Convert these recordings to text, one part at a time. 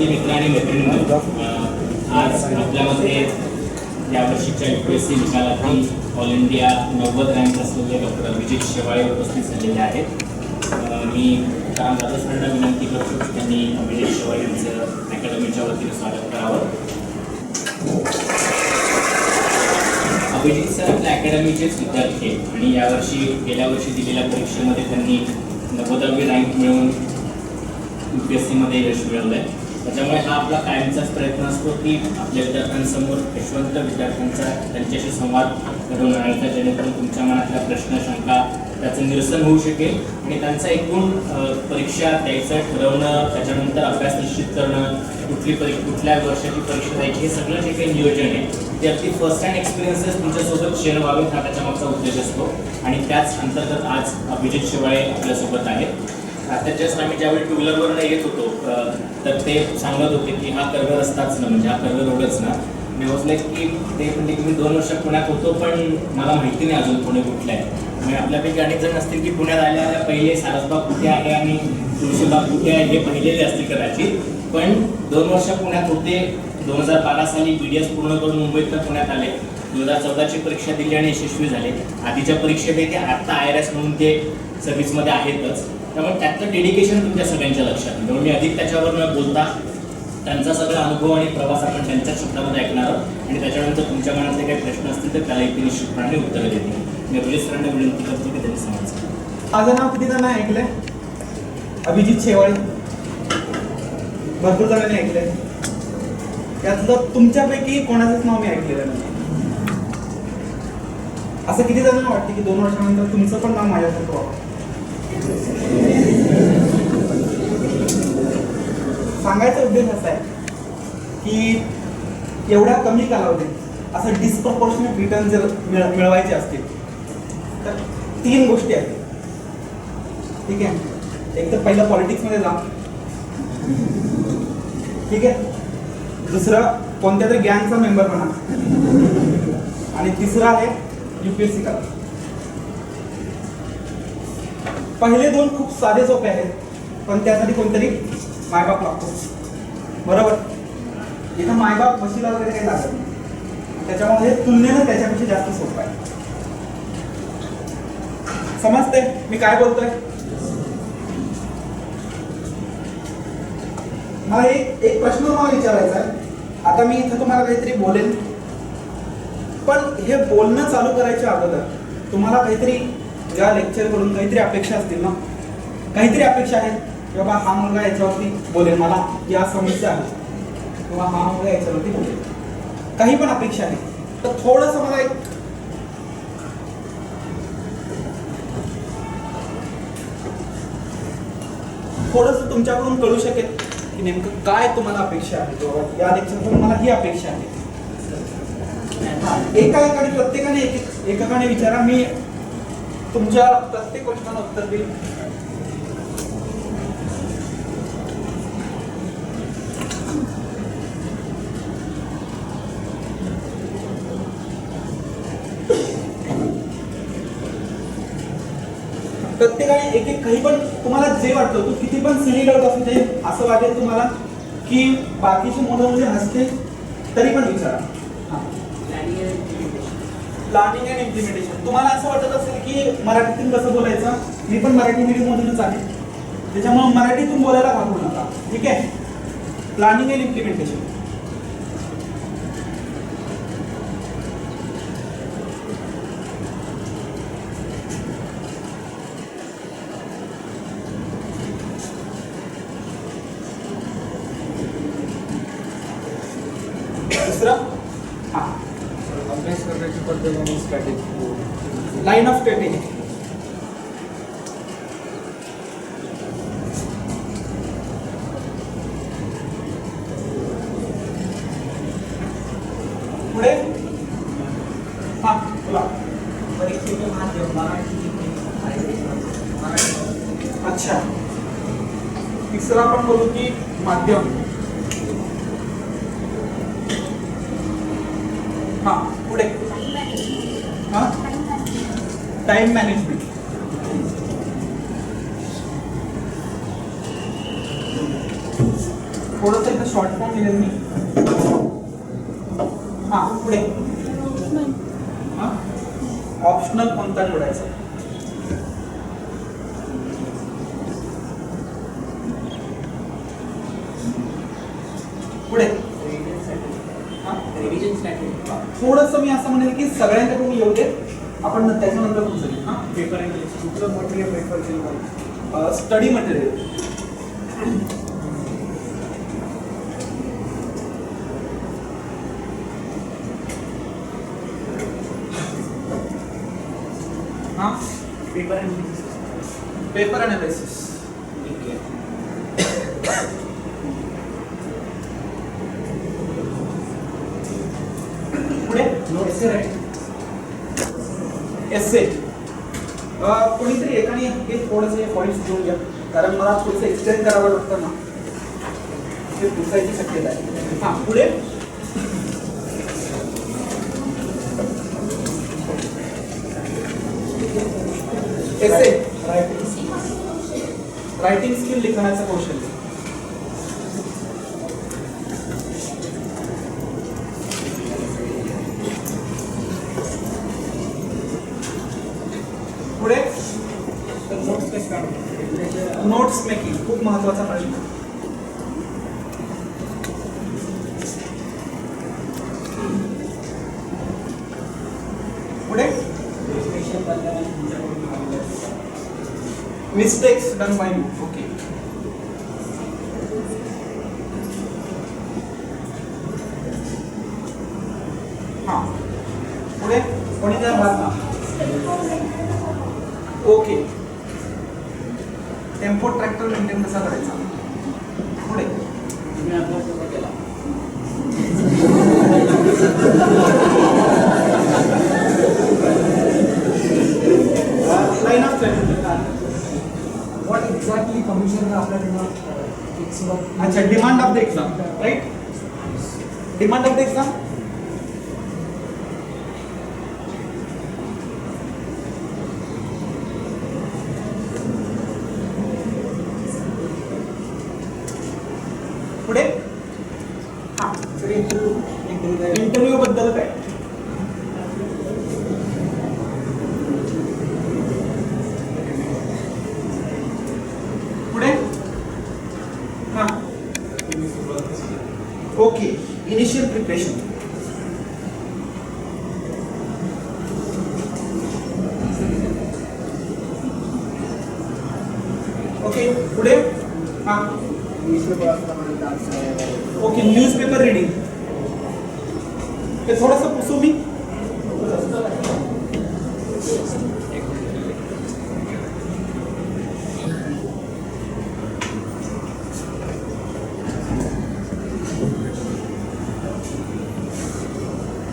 विद्यार्थी मित्र आणि मैत्रिणींनो, आज आपल्यामध्ये यावर्षीच्या UPSC निकालातील ऑल इंडिया 90 रँक असलेले डॉक्टर अभिजित शेवाळे उपस्थित झालेले आहेत. मी जाधव सरांना विनंती करतो की त्यांनी अभिजित शेवाळे यांचं अकॅडमीच्या वतीने स्वागत करावं. अभिजित सर आपल्या अकॅडमीचेच विद्यार्थी आहेत आणि यावर्षी गेल्या वर्षी दिलेल्या परीक्षेमध्ये त्यांनी 90वी रँक मिळवून UPSCमध्ये यश मिळवलं आहे. त्याच्यामुळे हा आपला कायमचाच प्रयत्न असतो की आपल्या विद्यार्थ्यांसमोर यशवंत विद्यार्थ्यांचा त्यांच्याशी संवाद घडवून आणायचा, जेणेकरून तुमच्या मनातल्या प्रश्न शंका त्याचं निरसन होऊ शकेल आणि त्यांचा एकूण परीक्षा द्यायचं ठरवणं, त्याच्यानंतर अभ्यास निश्चित करणं, कुठल्या वर्षाची परीक्षा द्यायची, हे सगळं जे काही नियोजन आहे ते अगदी फर्स्ट हँड एक्सपिरियन्सेस तुमच्यासोबत शेअर व्हावे हा त्याच्यामागचा उद्देश असतो आणि त्याच अंतर्गत आज अभिजित शेवाळे आपल्यासोबत आहेत. आता जस्ट आम्ही ज्यावेळी टू व्हीलरवरून येत होतो तर ते सांगत होते की हा कर्वे रस्ताच ना, म्हणजे हा कर्वे रोडच ना. मी वाचलं की ते म्हणजे की मी 2 वर्ष पुण्यात होतो पण मला माहिती नाही अजून पुणे कुठलं आहे. म्हणजे आपल्यापैकी अनेक जण असतील की पुण्यात आल्या पहिले सारसबाग कुठे आहे आणि तुळशीबाग कुठे आहे हे पाहिलेले असतील कदाचित, पण 2 वर्ष पुण्यात होते. 2012 साली BDS पूर्ण करून मुंबईत पुण्यात आले. 2014ची परीक्षा दिली आणि यशस्वी झाले. आधीच्या परीक्षेत ते आत्ता IRS म्हणून ते सर्व्हिसमध्ये आहेतच. त्यामुळे त्यातलं डेडिकेशन तुमच्या सगळ्यांच्या लक्षात येईल. त्यामुळे मी अधिक त्याच्यावर न बोलता त्यांचा सगळा अनुभव आणि प्रवास आपण त्यांच्याच शब्दामध्ये ऐकणार आहोत आणि त्याच्यानंतर तुमच्या मनातले काही प्रश्न असतील तर त्याला ते निश्चितपणे उत्तरं देतील. मी अभिजित सरांना विनंती करतो की त्यांनी सांगायचं. माझं नाव किती जण ऐकलंय? अभिजित शेवाळे. भरपूर जणांनी ऐकलंय. त्यातलं तुमच्यापैकी कोणाचंच नाव मी ऐकलेलं नाही. असं किती जणांना वाटतं की 2 वर्षानंतर तुमचं पण नाव माझ्यासारखं व्हावं? सांगायचा उद्देश असा आहे की एवढ्या कमी कालावधीत असं डिस्प्रपोर्शनेट रिटर्न जर मिळवायचे असतील तर 3 गोष्टी आहेत. ठीक आहे, एक तर पहिलं पॉलिटिक्समध्ये जा. ठीक आहे, दुसरं कोणत्या तरी गँगचा मेंबर बना आणि तिसरं आहे UPSC करा. पहिले 2 खूप साधे सोपे आहेत, पण त्यासाठी कोणतरी मायबाप लागतो. बरोबर, इथं मायबाप वशिला वगैरे काही लागत नाही. त्याच्यामुळे तुलनेनं त्याच्यापेक्षा जास्त सोपं आहे. समजते मी काय बोलतोय? मला एक प्रश्न मला विचारायचा आहे. आता मी इथं तुम्हाला काहीतरी बोलेन, पण हे बोलणं चालू करायच्या अगोदर तुम्हाला काहीतरी या लेक्चरकडून काहीतरी अपेक्षा असतील ना? काहीतरी अपेक्षा आहेत की बाबा हा मुलगा याच्यावरती बोलेल, मला या समस्या आहेत, किंवा हा मुलगा याच्यावरती बोलेल. काही पण अपेक्षा आहे तर थोडंसं मला एक थोडंसं तुमच्याकडून कळू शकेल की नेमकं काय तुम्हाला अपेक्षा आहे. किंवा या लेक्चरकडून मला ही अपेक्षा आहे. एकाने प्रत्येकाने एकाने विचारा, मी तुमच्या प्रत्येक प्रश्नाला उत्तर देईल. प्रत्येकाने एक काही पण तुम्हाला जे वाटतं, तू किती पण सिली डाऊट असू दे, असं वाटेल तुम्हाला की बाकीचे मुलं म्हणजे हसते तरी पण विचारा. Planning and implementation. तुम्हाला असं वाटत असेल की मराठीतून कसं बोलायचं, मी पण मराठी मीडियममधूनच आहे, त्याच्यामुळे मराठीतून बोलायला घाबरू नका. ठीक आहे, प्लॅनिंग अँड इम्प्लिमेंटेशन. दुसरं अभ्यास करण्याची पद्धत आणि स्ट्रॅटेजी. Line of strategy. पुढे हा बोला. परीक्षेचे माध्यम मराठी. अच्छा, तिसरा आपण बोलू की माध्यम. हा पुढे हा टाइम मॅनेजमेंट. थोडंसं इथं शॉर्ट फॉर्म लिहिलं मी. हां पुढे हां ऑप्शनल कोणता निवडायचा. पुढे रिव्हिजनसाठी थोडंसं मी असं म्हणेल की सगळ्यांकडून येऊ दे, आपण त्याच्यानंतर तुमचं हां पेपर अँड कुठलं मटेरियल प्रेफर केलं स्टडी मटेरियल. हां पेपर अँड पेपर अनालिसिस. पुढे नोट्स राईट एसे. कोणीतरी एकाने हे थोडंसं पॉईंट्स घेऊन घ्या, कारण मला थोडंसं एक्सटेंड करावं लागतं ना, ते पुसायची शक्यता आहे. हां पुढे एसे रायटिंग स्किल, लिखाणाचं कौशल्य. पुढे नोट्स मेकिंग, खूप महत्वाचा प्रश्न. पुढे mistakes done by you. Okay. हां पुढे कोणी काय भाग. ओके. टेम्पो ट्रॅक्टर मेंटेन कसा करायचा. पुढे तुम्ही अभ्यास कसा केला. Line of traffic. What exactly commission आपल्याला अच्छा demand of the exam right. Demand of the exam. पुढे हां इंटरव्ह्यू बद्दल काय. पुढे हां ओके इनिशियल प्रिपरेशन. ओके पुढे हां ओके न्यूजपेपर रीडिंग. हे थोडंसं पुसू मी.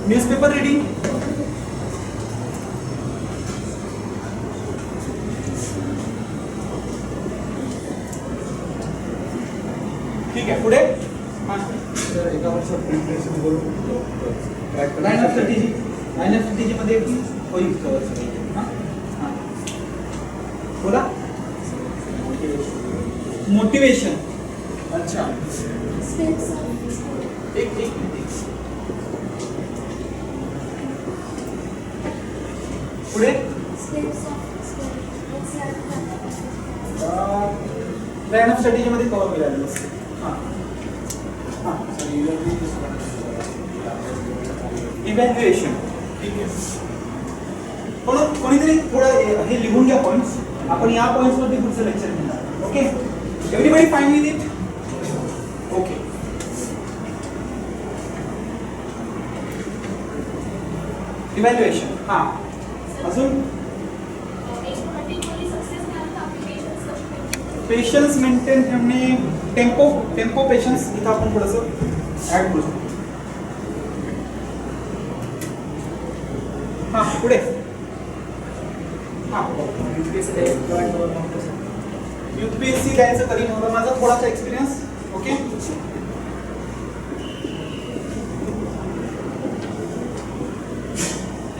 Newspaper reading. ठीक आहे पुढे एका वर्षात प्रिपरेशन करून line of strategy. Line of strategy मध्ये होईल कवर. हां हां बोला. मोटिवेशन. अच्छा एक मिनिट. पुढे लाईन ऑफ स्ट्रॅटेजी मध्ये कवर केलेलं असतं. हां हां इव्हॅल्युएशन. ठीक आहे. कोणीतरी थोडं हे लिहून घ्या पॉईंट्स. आपण या पॉईंट्स वरती पुढचं लेक्चर घेणार. Okay everybody fine with it. Okay evaluation. हां अजून पेशन्स मेंटेन ठेवणे. टेम्पो पेशन्स इथं आपण थोडंसं ॲड करू शकतो. हां पुढे हां UPSC द्यायचं कधी नव्हतं. माझा थोडासा एक्सपिरियन्स. Okay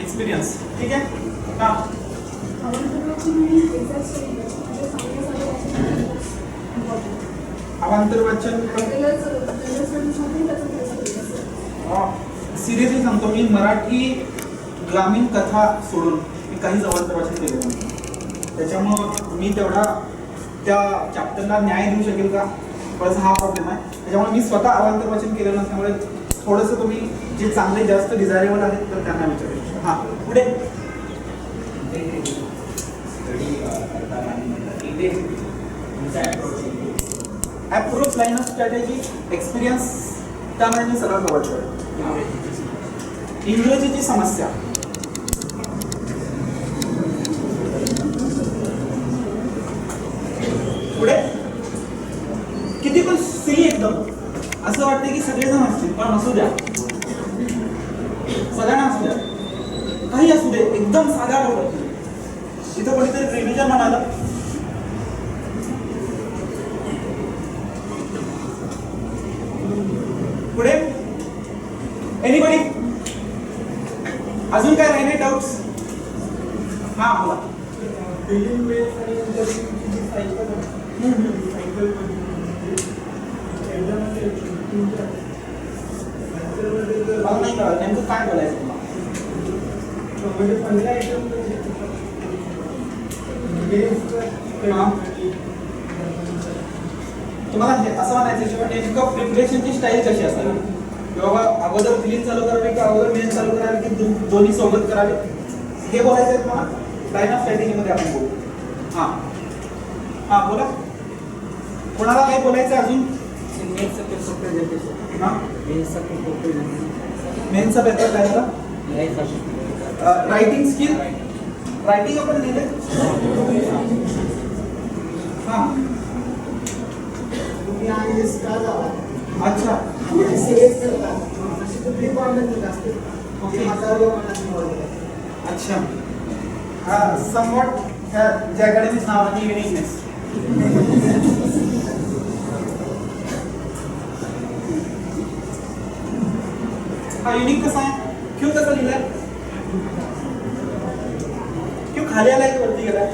experience. ठीक आहे. हां अवांतर वाचन सिरियसली सांगतो मी, मराठी ग्रामीण कथा सोडून मी काहीच अवांतर वाचन केलं नाही. त्याच्यामुळं मी तेवढा त्या चॅप्टरला न्याय देऊ शकेल का, थोडासा हा प्रॉब्लेम आहे. त्याच्यामुळे मी स्वतः अवांतर वाचन केलं नसल्यामुळे थोडंसं तुम्ही जे चांगले जास्त डिझायरेबल आहेत तर त्यांना विचारेल. हां पुढे approach, line of strategy, experience, त्यामध्ये मी सगळं कव्हर करेन. इंग्रजीची समस्या, पुढे किती पण सिली एकदम असं वाटतं की सगळेजण असतील, पण असू द्या, सगळ्यांना असू द्या, काही असू दे, एकदम साधा डोकं. इथं कोणीतरी रिव्हिजन म्हणाला, पुढे एनीबडी अजून काय राहिले डाऊट्स? हा बोला. मला नाही कळलं नेमकं काय बोलायचं तुम्हाला हे असं म्हणायचं की नेमकं प्रिपरेशनची स्टाईल कशी असावी, किंवा अगोदर फिलिंग चालू करावी की अगोदर मेन चालू करावी की दोन्ही सोबत करावे, हे बोलायचं आहे तुम्हाला. लाईन ऑफ स्ट्रॅटेजीमध्ये आपण बोलू. हां हां बोला, कोणाला काय बोलायचं अजून? मेनचा पेपर काय झाला? रायटिंग स्किल, रायटिंग आपण लिहिले. हां अच्छा अच्छा. समवॉट ज्या अकॅडमीच नाव आहे युनिकनेस. हा युनिक कसा आहे? क्यों कसा लिहिलाय? क्यों खाली आलाय की वरती गेलाय?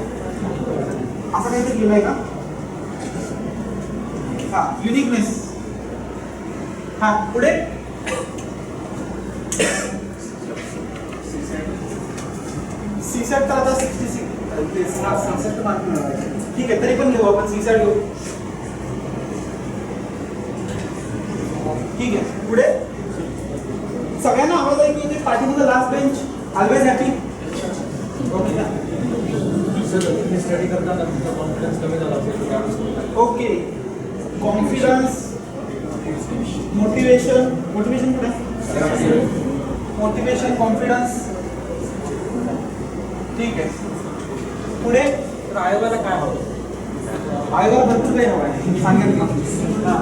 असं काहीतरी लिहिलंय का? हा युनिकनेस. हा पुढे सीसॅट तर आता 66 मार्क मिळाला. ठीक आहे, तरी पण घेऊ आपण सीसॅट घेऊ. ठीक आहे, पुढे सगळ्यांना आवाज आहे की पाठीमध्ये last bench always happy. Okay ना? स्टडी करताना कॉन्फिडन्स कमी झाला असेल. ओके, कॉन्फिडन्स, मोटिवेशन, मोटिवेशन कुठे? Motivation, confidence. ठीक आहे, पुढे आयोगाला काय हवं? आयोगाला भरपूर काही हवं आहे, सांगेल ना. हां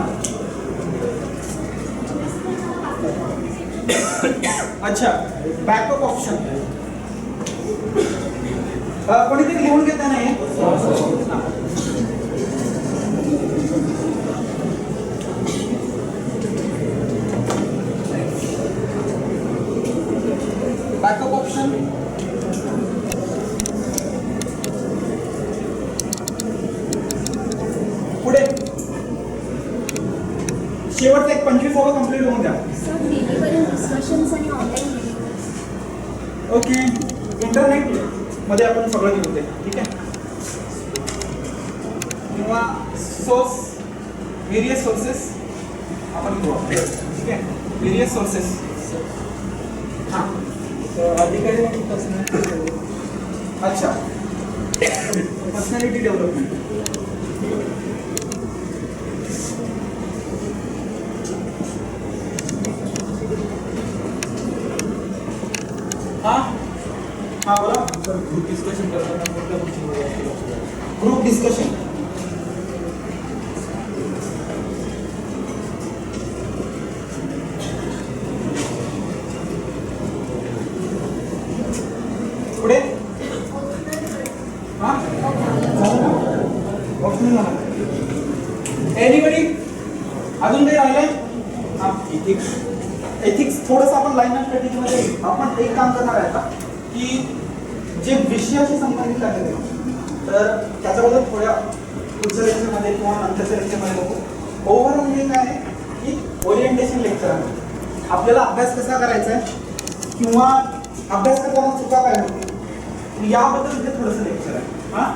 अच्छा, बॅकअप ऑप्शन कोणीतरी लिहून घेता नाही. बॅकअप ऑप्शन, पुढे शेवटचं एक 25 कंप्लीट होऊन द्या. ओके, इंटरनेट मध्ये आपण सगळं घेऊ ते. ठीक आहे, किंवा सोर्स, व्हेरियस सोर्सेस आपण घेऊ. ठीक आहे, व्हेरियस सोर्सेस. हां अधिकारी अच्छा, पर्सनॅलिटी डेव्हलपमेंट. हां हां बोला. ग्रुप डिस्कशन करताना कोणत्या गोष्टीवर? ग्रुप डिस्कशन, पुढे हां ऑप्शनल झाला. एनीबडी अजून काही राहिलंय? हां इथिक्स. एथिक्स थोडंसं आपण लाईन ऑफ स्ट्रॅटेजीमध्ये आपण एक काम करणार आहे आता की जे विषयाशी संबंधित आहे तर त्याच्याबद्दल थोड्या पुढच्या लेक्चरमध्ये किंवा नंतरच्या लेक्चरमध्ये बघू. ओव्हरऑल हे काय आहे की ओरिएंटेशन लेक्चर आहे. आपल्याला अभ्यास कसा करायचा आहे किंवा अभ्यास करताना चुका काय होते याबद्दल हे थोडंसं लेक्चर आहे. हां,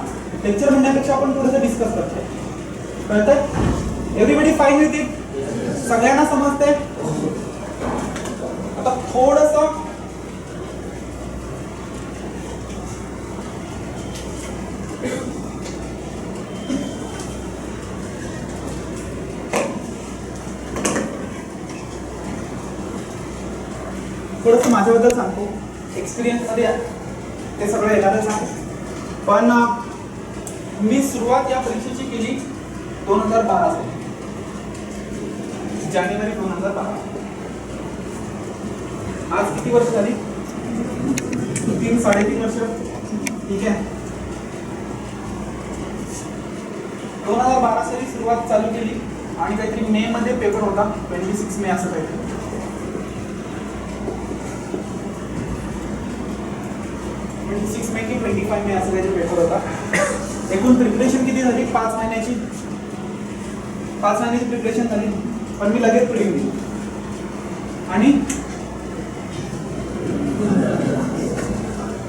लेक्चर म्हणण्यापेक्षा आपण थोडंसं डिस्कस करतोय. कळतंय? Everybody fine with it? सगळ्यांना समजतंय? आता थोडंसं माझ्याबद्दल सांगतो. एक्सपिरियन्समध्ये ते सगळं येणारच आहे. पण मी सुरुवात या परीक्षेची केली 2012 साली, जानेवारी 2012. आज किती वर्ष झाली? 3-3.5 वर्ष. ठीक आहे. 2012 साली सुरुवात चालू केली आणि काहीतरी मे मध्ये पेपर होता, 26 मे असं काहीतरी. मे की 25 मे असं काहीतरी पेपर होता. एकूण प्रिपरेशन किती झाली? 5 महिन्याची प्रिपरेशन झाली. पण मी लगेच प्रिलिम दिली आणि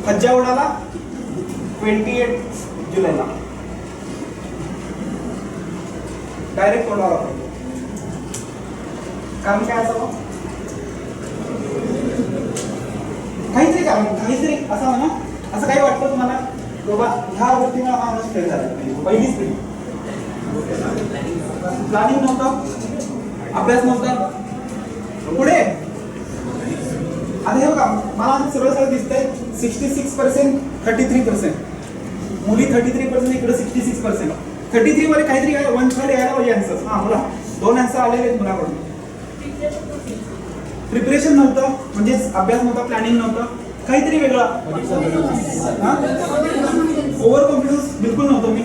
हज्जा उडाला 28 जुलैला. डायरेक्ट कोणाला पडलो. कारण काय असावं? काहीतरी असं म्हणा. असं काही वाटतं तुम्हाला बाबा ह्या गोष्टीला हा माणूस फेल झाला? पहिलीच पिढी प्लॅनिंग नव्हतं, अभ्यास नव्हता. पुढे आता हे बघा, मला सगळं दिसतंय 66%, 33%. मुली 33%, इकडे 66%. 33 मध्ये काहीतरी 1/3 यायला पाहिजे आन्सर. हां बोला. 2 आन्सर आलेले आहेत मुलाकडून. प्रिपरेशन नव्हतं, म्हणजे अभ्यास नव्हता, प्लॅनिंग नव्हतं, काहीतरी वेगळा. ओव्हर कॉन्फिडन्स बिलकुल नव्हतं मी.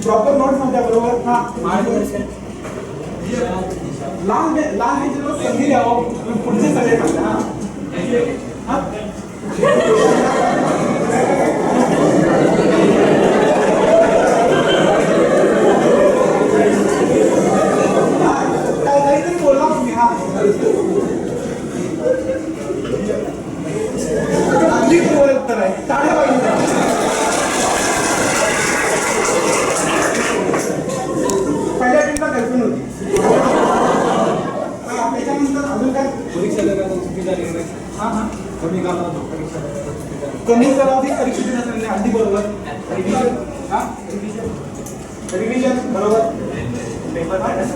प्रॉपर नोट्स नव्हत्या बरोबर. लहान संधी द्यावं, पुढचे सगळे काहीतरी बोलला तुम्ही. हा उत्तर आहे. टाळ्या पाहिजे. पहिल्या टीमला कल्पना होती. त्याच्यानंतर अजून काय? परीक्षा देण्याचा चुकी झाली. हां कमी कालावधी परीक्षा देण्यासाठी अगदी बरोबर. रिव्हिजन बरोबर. पेपर पॅटर्न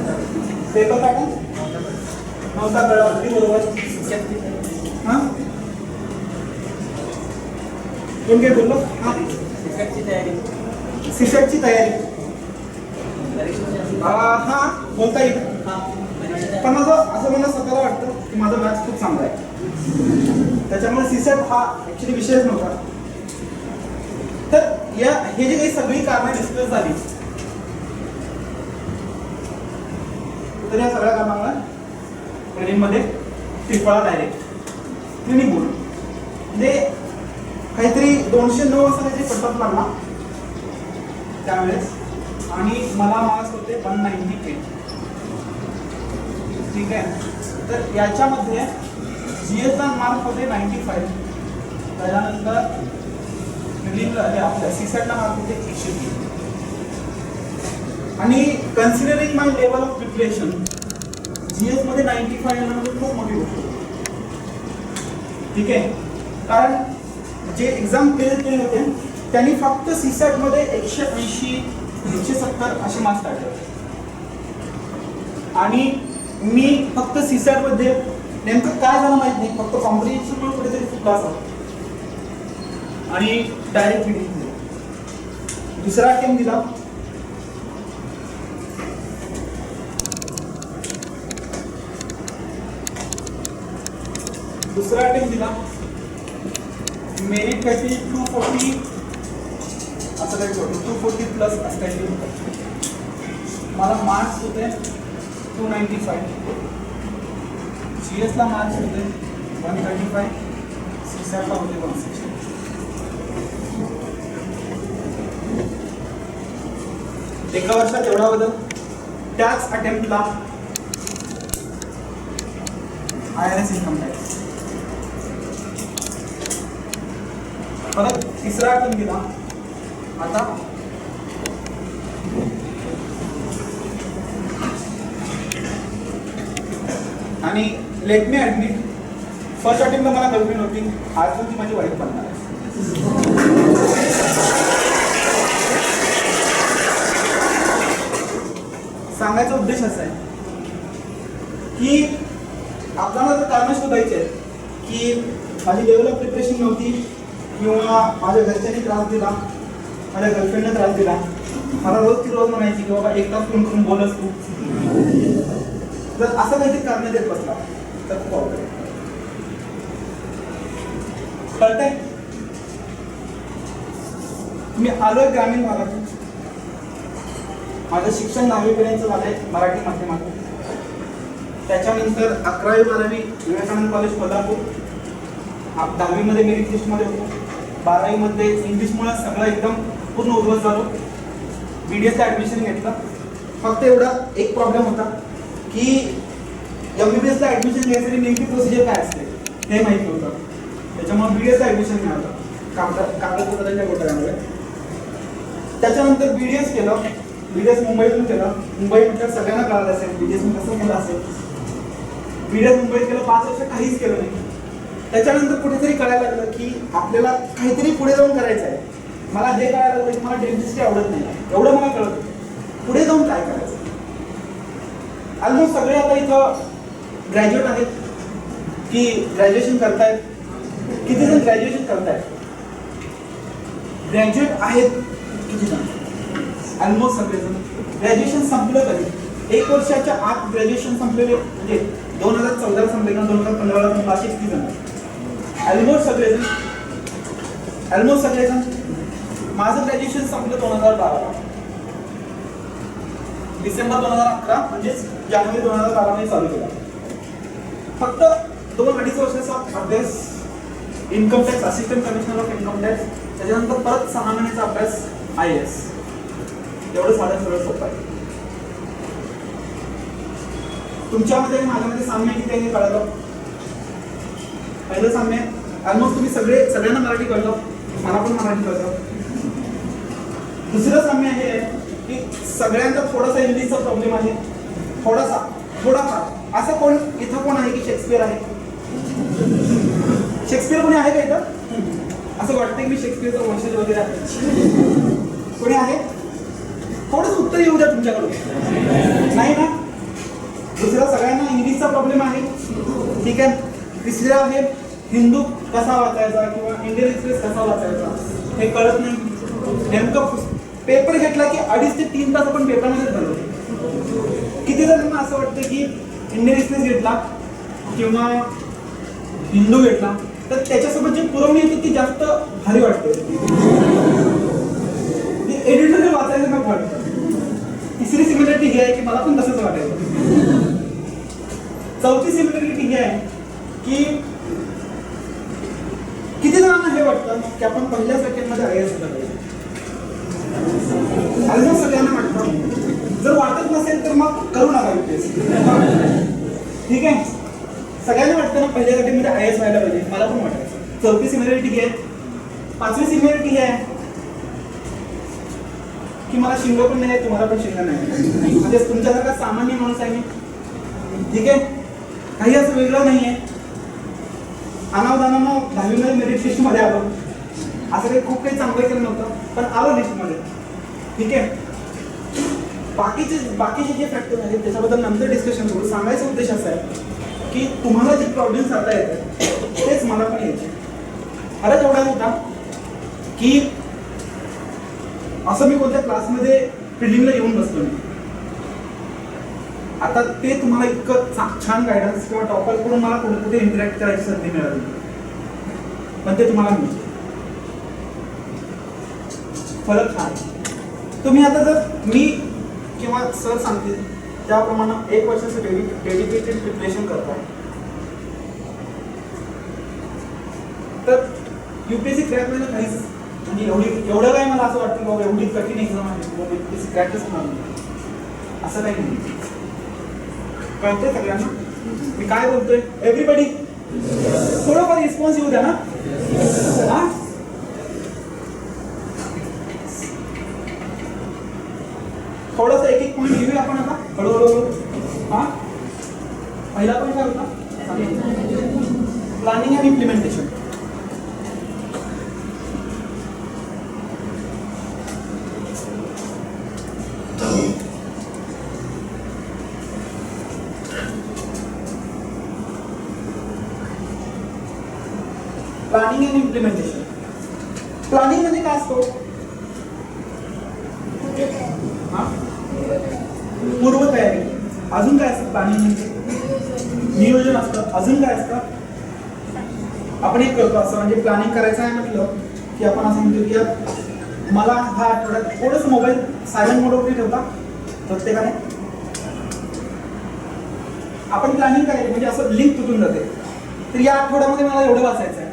नव्हता कळला. अगदी बरोबर. हां कोण काय बोललो? सिसेटची तयारी. हां बोलता येईल. पण असं मला स्वतःला वाटतं की माझा मॅथ्स खूप चांगला आहे, त्याच्यामुळे सीसेट हा ऍक्च्युली विषयच नव्हता. तर हे जे काही सगळी कारणं डिस्कस झाली, तर या सगळ्या कारणामुळे ट्रेनिंगमध्ये टिपळा डायरेक्ट क्लिनिक बोल म्हणजे काहीतरी 209 असं काहीतरी कटअप लागला त्यावेळेस. आणि मला मार्क्स होते 198. ठीक आहे. तर याच्यामध्ये जीएसला मार्क होते 95. त्याच्यानंतर आपल्या सीसेटला मार्क होते 103. आणि considering my level of preparation GS मध्ये 95 येणं म्हणजे खूप मोठी गोष्ट. ठीक आहे. कारण जे एक्झाम क्लिअर केले होते त्यांनी फक्त सीसेट मध्ये 180, 170 असे मार्क्स काढले. आणि मी फक्त सीसेट मध्ये नेमकं काय झालं माहित नाही, फक्त कॉम्प्रिहेन्शन म्हणून कुठेतरी चुकला असा आणि डायरेक्ट मीटिंग दिली. दुसरा अटेम्प्ट दिला. मेरिट काहीतरी 240 असं काही होतं, 240 प्लस असं काहीतरी होतं. मला मार्क्स होते 295. जीएसला मार्क्स होते 135. सीसेटला होते 160. एका वर्षात एवढा बदल. त्याच अटेम्प्टला IRS इन्कम टॅक्स. परत तिसरा अटेम्प्ट दिला. आता आणि लेट मी ॲडमिट, फर्स्ट अटेम्प्टला मला गर्लफ्रेंड होती, आज पण ती माझी वाईफ बनणार आहे. सांगायचा उद्देश असा आहे की आपल्याला जर कारण शोधायचे आहेत की माझी लेवल ऑफ प्रिपरेशन नव्हती किंवा माझ्या घरच्यांनी त्रास दिला, माझ्या गर्लफ्रेंडने त्रास दिला, मला रोज ती रोज म्हणायची की बाबा एक तास फोन करून बोलस तू. जर असं काहीतरी कारण देत बसला तर खूप अवघड आहे. कळतंय? मी आलोय ग्रामीण भागातून. माझं शिक्षण 10वी पर्यंत झालंय मराठी माध्यमातून. त्याच्यानंतर 11वी 12वी विवेकानंद कॉलेज कोल्हापूर. 10वी मध्ये मेरिट लिस्टमध्ये होतो. 12वी मध्ये इंग्लिशमुळे सगळं एकदम पूर्ण उद्ध्वस्त झालो. BDSला ॲडमिशन घेतलं. फक्त एवढा एक प्रॉब्लेम होता की MBBSला ॲडमिशन घ्यायसाठी नेमकी प्रोसिजर काय असते हे माहीत नव्हतं. त्याच्यामुळे BDSला ॲडमिशन मिळालं कागदपत्रांच्या घोटाळ्यामुळे. त्याच्यानंतर BDS केलं. BDS मुंबईतून केलं. मुंबई म्हटलं सगळ्यांना कळालं असेल BDS कसं केलं असेल. BDS मुंबईत केलं. 5 वर्ष काहीच केलं नाही. त्याच्यानंतर कुठेतरी कळायला लागलं की आपल्याला काहीतरी पुढे जाऊन करायचं आहे. मला हे कळायला लागलं की मला डेंटिस्ट्री आवडत नाही, एवढं मला कळत. पुढे जाऊन काय करायचं. ऑलमोस्ट सगळे आता इथं ग्रॅज्युएट आहेत की ग्रॅज्युएशन करतायत. किती जण ग्रॅज्युएशन करतायत? ग्रॅज्युएट आहेत किती जण? ऑलमोस्ट सगळेजण. ग्रॅज्युएशन संपलं कधी? 1 वर्षाच्या आत ग्रॅज्युएशन संपलेले म्हणजे 2014 संपले किंवा 2015ला संपलं असे किती जण? ऑलमोस्ट सगळेजण. माझं ग्रॅज्युएशन संपलं 2012 डिसेंबर 2011 म्हणजेच जानेवारी 2012 मध्ये चालू केला. फक्त 2-2.5 वर्षाचा अभ्यास income tax, assistant commissioner of income tax. त्याच्यानंतर परत 6 महिन्याचा अभ्यास IAS. एवढं साधं सगळं सोपं आहे. तुमच्यामध्ये आणि माझ्यामध्ये साम्य किती आहे हे कळलं. पहिलं साम्य ऑलमोस्ट तुम्ही सगळ्यांना मराठी कळलं, मला पण मराठी कळलं. दुसरं साम्य हे आहे की सगळ्यांचा थोडासा इंग्लिशचा प्रॉब्लेम आहे. थोडाफार. असं कोण इथं कोण आहे की शेक्सपियर आहे? शेक्सपियर कोणी आहे का इथं? असं वाटतं की मी शेक्सपियरचा वंशज वगैरे आहे. कोणी आहे? थोडंसं उत्तर येऊ द्या तुमच्याकडून. नाही ना? दुसरा सगळ्यांना इंग्लिशचा प्रॉब्लेम आहे. ठीक आहे. तिसरा आहे हिंदू कसा वाचायचा किंवा इंडियन एक्सप्रेस कसा वाचायचा हे कळत नाही. नेमकं पेपर घेतला की 2.5 ते 3 तास आपण पेपरमध्येच घालवतो. किती जणांना असं वाटतं की इंडियन एक्सप्रेस घेतला किंवा हिंदू घेतला तर त्याच्यासोबत जी पुरवणी येते ती जास्त भारी वाटते. एडिटोरियल वाचायला नको वाटतं. तिसरी सिमिलरिटी ही आहे की मला पण तसंच वाटायचं. चौथी सिमिलरिटी ही आहे की किती जणांना हे वाटतं की आपण पहिल्या सेकंडमध्ये IAS होता पाहिजे. ऑलमोस्ट सगळ्यांना वाटतं. जर वाटत नसेल तर मग करू नका UPSC. ठीक आहे. सगळ्यांना वाटतं ना पहिल्या सेकंडमध्ये IAS व्हायला पाहिजे. मला पण वाटायचं. चौथी सिमिलरिटी ही आहे. 5वी सिमिलरिटी ही आहे की मला शिंग पण नाही, तुम्हाला पण शिंग नाही. म्हणजे तुमच्यासारखा सामान्य माणूस आहे मी. ठीक आहे. काही असं वेगळं नाही आहे. अनावधानानं 10वी मध्ये मेरिट लिस्टमध्ये आलो. असं काही खूप काही चांगलं केलं नव्हतं पण आलो लिस्टमध्ये. ठीक आहे. बाकीचे जे फॅक्टर आहेत त्याच्याबद्दल नंतर डिस्कशन करू. सांगायचा उद्देश असा आहे की तुम्हाला जे प्रॉब्लेम्स आता येतात तेच मला पण यायचे. खरंच एवढा होता की असं मी कोणत्या क्लासमध्ये प्रिलिमला येऊन बसलो नाही. आता ते तुम्हाला इतकं छान गायडन्स किंवा टॉपरकडून मला कुठे इंटरॅक्ट करायची संधी मिळाली पण ते तुम्हाला मिळते. फरक हा आहे. तुम्ही आता जर मी किंवा सर सांगतील त्याप्रमाणे 1 वर्षाचं डेडिकेटेड प्रिपरेशन करताय तर UPSC क्रॅक व्हायला काहीच म्हणजे एवढं काय मला असं वाटतं की बाबा एवढी कठीण एक्झाम आहे किंवा ते क्रॅकच होणार नाही. असं काही नाही. कळतंय सगळ्यांना मी काय बोलतोय? एव्हरीबडी थोडंफार रिस्पॉन्स येऊ द्या ना. हा थोडंसं एक एक पॉईंट घेऊया आपण आता हळूहळू. हा पहिला पॉईंट काय होता? Planning and implementation. Planning and implementation. Planning म्हणजे काय असतो? पूर्वतयारी. अजून काय असतं प्लॅनिंग म्हणजे? नियोजन असतं. अजून काय असतं? आपण एक करतो असं म्हणजे प्लॅनिंग करायचं आहे म्हटलं की आपण असं म्हणतो की मला हा आठवड्यात थोडंसं मोबाईल सायलेंट मोडवरती ठेवता प्रत्येकाने. आपण प्लॅनिंग करायची म्हणजे असं लिंक तुटून जाते. तर या आठवड्यामध्ये मला एवढं वाचायचं आहे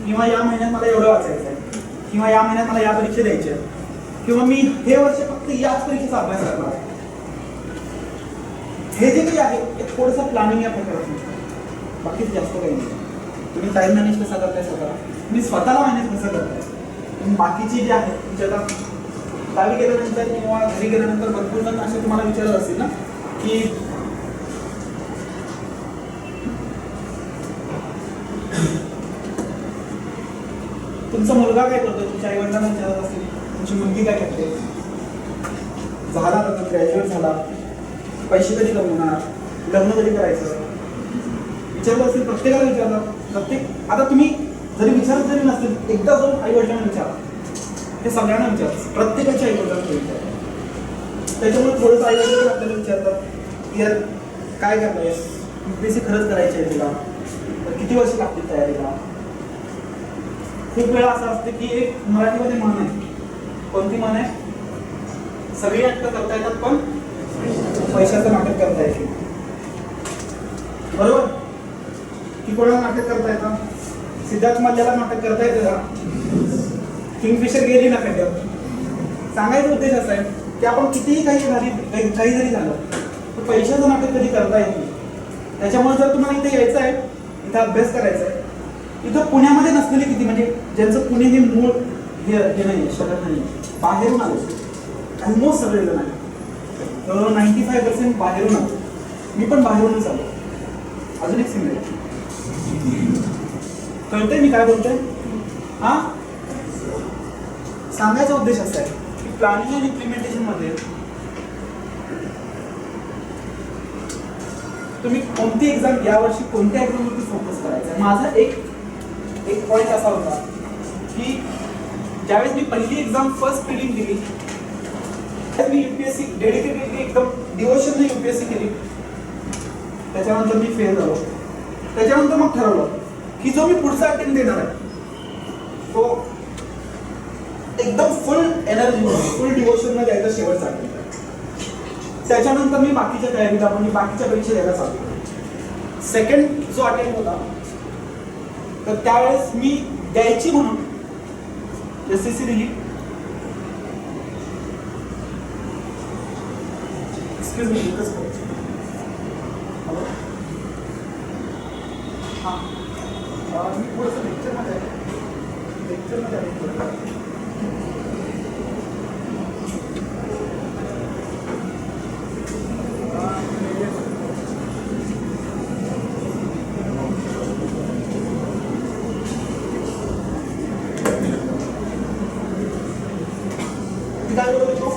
किंवा या महिन्यात मला एवढं वाचायचं आहे किंवा या महिन्यात मला या परीक्षा द्यायच्या किंवा मी हे वर्ष फक्त याच परीक्षेचा अभ्यास करणार. हे जे काही आहे ते थोडंसं प्लॅनिंग या प्रकारात. बाकीच जास्त काही नाही. तुम्ही टाइम मॅनेज कसा करताय स्वतःला, तुम्ही स्वतःला मॅनेज कसं करताय. तुम्ही बाकीची जी आहे तुमच्या गावी गेल्यानंतर किंवा घरी गेल्यानंतर भरपूर जण असे तुम्हाला विचारत असतील ना की तुमचा मुलगा काय करतो, तुमच्या आई वडिलांना विचारत असतील तुमची मुलगी काय करते, झाला आता ग्रॅज्युएट झाला, पैसे कधी कमवणार, लग्न कधी करायचं विचारलं असेल. प्रत्येकाला विचारलं. प्रत्येक आता तुम्ही जरी विचारत जरी नसतील एकदा जाऊन आई वडिलांना विचारा. हे सगळ्यांना विचार. प्रत्येकाच्या आई वडिलांना विचार. त्याच्यामुळे थोडंसं आई वडील आपल्याला विचारतात यार काय करतोय, UPSC खरंच करायची आहे तुला, तर किती वर्ष लागतील तयारीला. खूप वेळा असं असते की एक मराठीमध्ये म्हण आहे. कोणती म्हण आहे? सगळी नाटकं करता येतात पण पैशाचं नाटक करता येते. बरोबर की कोणाला नाटक करता येतं? सिद्धार्थ मल्ल्याला नाटक करता येतं का? किंगफिशर गेली ना खड्ड्यात. सांगायचा उद्देश असा आहे की आपण कितीही काही जरी झालं तर पैशाचं नाटक कधी करता येत नाही. त्याच्यामुळे जर तुम्हाला इथे यायचं आहे, इथं अभ्यास करायचा आहे, इथं पुण्यामध्ये नसलेले किती म्हणजे ज्यांचं पुणे हे मूळ हे नाही शहर नाही, बाहेरून आलो ऑलमोस्ट सगळेजण आहे. 95% बाहेरून आलो. मी पण बाहेरूनच आलो. अजून एक सिंगल कळतंय मी काय बोलतोय? हा सांगायचा उद्देश असा आहे की प्लॅनिंग आणि इम्प्लिमेंटेशन मध्ये तुम्ही कोणती एक्झाम यावर्षी कोणत्या एक्झामवरती फोकस करायचा. माझा एक पॉईंट असा होता की ज्यावेळेस मी पहिली एक्झाम फर्स्ट फिलिंग दिली मी UPSC डेडिकेटेडली एकदम डिवोशनने UPSC केली. त्याच्यानंतर मी फेल झालो. त्याच्यानंतर मग ठरवलं की जो मी पुढचा अटेम्प्ट देणार आहे तो एकदम फुल एनर्जी फुल डिवोशनने द्यायचा शेवटचा अटेम्प्ट. त्याच्यानंतर मी बाकीच्या तयारीला म्हणजे बाकीच्या परीक्षा द्यायला चालू केली. सेकंड जो अटेम्प्ट होता तर त्यावेळेस मी द्यायची म्हणून SSC दिली. एक्सक्यूज मी एकच हां मी थोडंसं लेक्चरमध्ये काय बोलत होतो?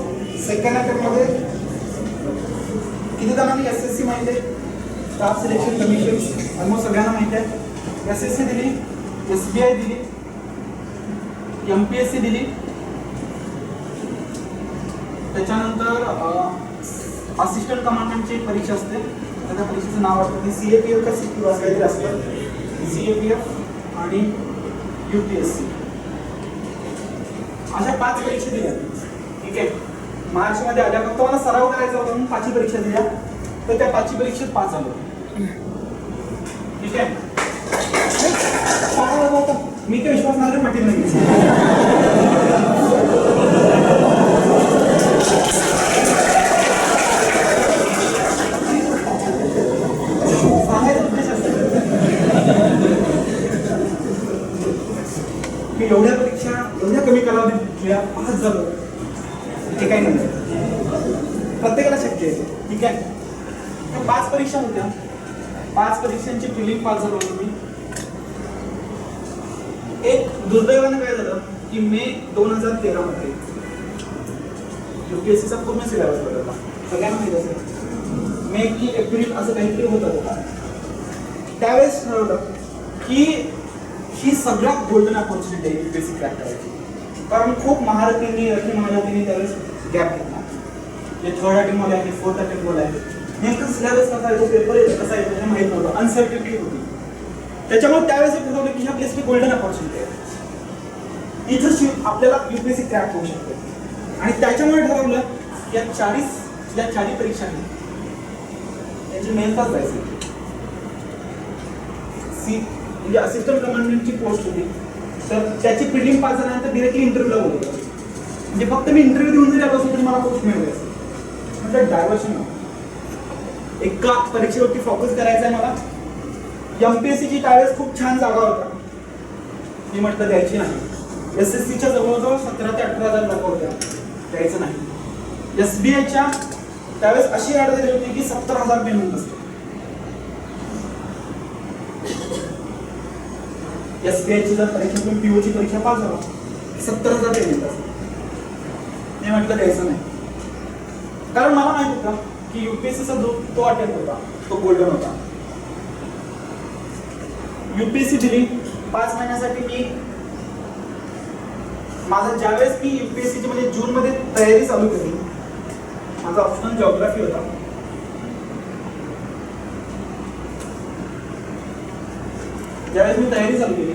सेकंड अटेम्प्टमध्ये किती जणांनी SSC माहिती आहे? स्टाफ सिलेक्शन कमिशन ऑलमोस्ट सगळ्यांना माहिती आहे. SSC दिली, SBI दिली, MPSC दिली. त्याच्यानंतर असिस्टंट कमांडंटची परीक्षा असते. त्या परीक्षेचं नाव वाटतं की CAPF का CQ असं काहीतरी असतं. CAPF आणि UPSC अशा 5 परीक्षा दिल्या. ठीक आहे. मार्चमध्ये आल्या. फक्त मला सराव करायचा होता म्हणून 5 परीक्षा दिल्या. तर त्या 5 परीक्षेत पास झालो. ठीक आहे. मी काही विश्वास नाही पाटील नाही. एवढ्या परीक्षा एवढ्या कमी कालावधीत दिल्या, पास झालो, हे काही नाही, प्रत्येकाला शक्य आहे. ठीक आहे. तर 5 परीक्षा होत्या, 5 परीक्षांची प्रिलिम पास झालो होतो मी. एक दुर्दैवाने काय झालं की मे 2013 मध्ये UPSCचा पूर्ण सिलेबस बदलला. सगळ्यांना माहिती असेल, मे की एप्रिल असं काहीतरी होतं होता. त्यावेळेस ठरवलं की ही सगळ्यात गोल्डन अपॉर्च्युनिटी आहे UPSC क्रॅक करायची. कारण खूप महारथींनी महारथींनी त्यावेळेस गॅप घेतला. जे थर्ड अटेम्प्टवाले आहेत, फोर्थ अटेम्प्टवाले आहेत, नेमकं सिलेबस कसा आहे, तो पेपर कसा आहे हे माहीत नव्हतं, अनसर्टिनिटी होती. त्याच्यामुळे त्यावेळेस ठरवलं की ह्या प्लेसची गोल्डन अपॉर्च्युनिटी आहे, इथं आपल्याला UPSC क्रॅक होऊ शकते. आणि त्याच्यामुळे ठरवलं की या 40 परीक्षा आहेत त्यांची मेन तास जायची. म्हणजे असिस्टंट कमांडंटची पोस्ट होती, तर त्याची प्रिलिम पास झाल्यानंतर डिरेक्टली इंटरव्ह्यूला बोलवलं. म्हणजे फक्त मी इंटरव्ह्यू देऊन जरी आलो असेल तरी मला पोस्ट मिळाली असेल. म्हणजे डायव्हर्शन एका परीक्षेवरती फोकस करायचा आहे मला. MPSCची त्यावेळेस खूप छान जागा होता, मी म्हटलं द्यायची नाही. SSCच्या जवळजवळ 17,000 ते 18,000 लोक होत्या, द्यायचं नाही. SBIच्या त्यावेळेस अशी ॲड झाली होती की 70,000 पेमेंट असते. SBIची जर परीक्षेतून POची परीक्षा पास झाला 70,000 पेमेंट असते. मी म्हटलं द्यायचं नाही, कारण मला माहित होतं की UPSCचा तो अटेम्प्ट होता, तो गोल्डन होता. UPSC दिली 5 महिन्यासाठी. मी माझं ज्यावेळेस मी UPSCची म्हणजे जूनमध्ये तयारी चालू केली, माझा ऑप्शनल जॉग्राफी होता. ज्यावेळेस मी तयारी चालू केली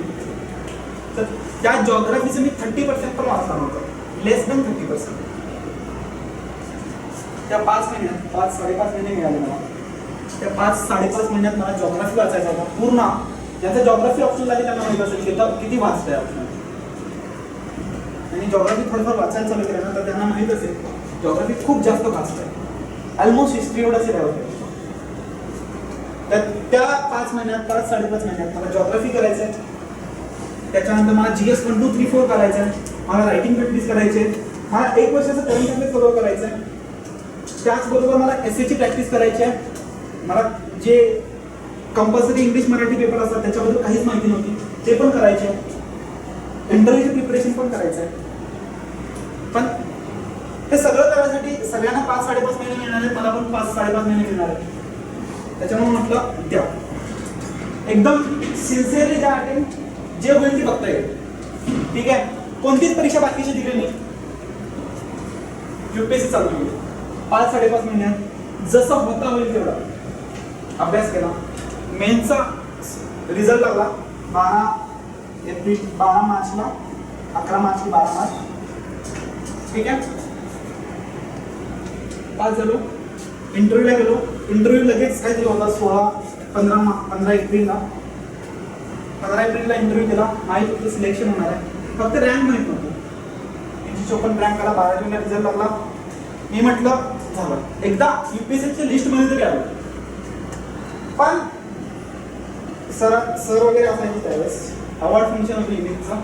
तर त्या जॉग्राफीचं मी 30% पण वाचला नव्हतं, लेस दॅन 30%. त्या 5 महिन्यात 5-5.5 महिने मिळाले मला. त्या 5-5.5 महिन्यात मला जॉग्राफी वाचायचा होता पूर्ण. ज्यांचा जॉग्राफी ऑप्शन लागेल त्यांना माहिती असेल की किती वाचतंय ऑप्शन. आणि जॉग्राफी थोडंफार वाचायला चालू केल्यानंतर त्यांना माहीत असेल जॉग्राफी खूप जास्त वाचतंय, ऑलमोस्ट हिस्ट्री एवढा सिलेबस आहे. त्या 5 महिन्यात 5-5.5 महिन्यात मला जॉग्राफी करायचं आहे. त्याच्यानंतर मला GS 1, 2, 3, 4 करायचं आहे. मला रायटिंग प्रॅक्टिस करायची आहे. मला 1 वर्षाचं करंट अफेअर्स कव्हर करायचं आहे. त्याचबरोबर मला SAची प्रॅक्टिस करायची आहे. मला जे कंपल्सरी इंग्लिश मराठी पेपर असतात त्याच्याबद्दल काहीच माहिती नव्हती, ते पण करायचे आहे. इंटरव्ह्यूची प्रिपरेशन पण करायचं आहे. पण हे सगळं करायसाठी सगळ्यांना 5-5.5 महिने मिळणार आहेत, मला पण 5-5.5 महिने मिळणार आहेत. त्याच्यामुळे म्हटलं द्या, एकदम सिन्सिअरली द्या अटेम्प्ट, जे होईल ती बघता येईल. ठीक आहे. कोणतीच परीक्षा बाकीची दिली नाही, UPSC चालू केली. 5-5.5 महिन्यात जसं होता होईल तेवढा अभ्यास केला. मेनचा रिझल्ट लागला 12 मार्चला, 11 मार्च की 12 मार्च. ठीक आहे. पास झालो. इंटरव्ह्यूला गेलो. इंटरव्ह्यू लगेच काहीतरी होता 15 एप्रिलला. 15 एप्रिलला इंटरव्ह्यू केला. माहीत होतं सिलेक्शन होणार आहे, फक्त रँक माहीत नव्हतं. 154 रँक आला. 12 जूनला रिझल्ट लागला. मी म्हटलं झालं, एकदा UPSCच्या लिस्टमध्ये तरी आलो. पण सर वगैरे असायचे त्यावेळेस, अवॉर्ड फंक्शन होतं इंग्लिशचं.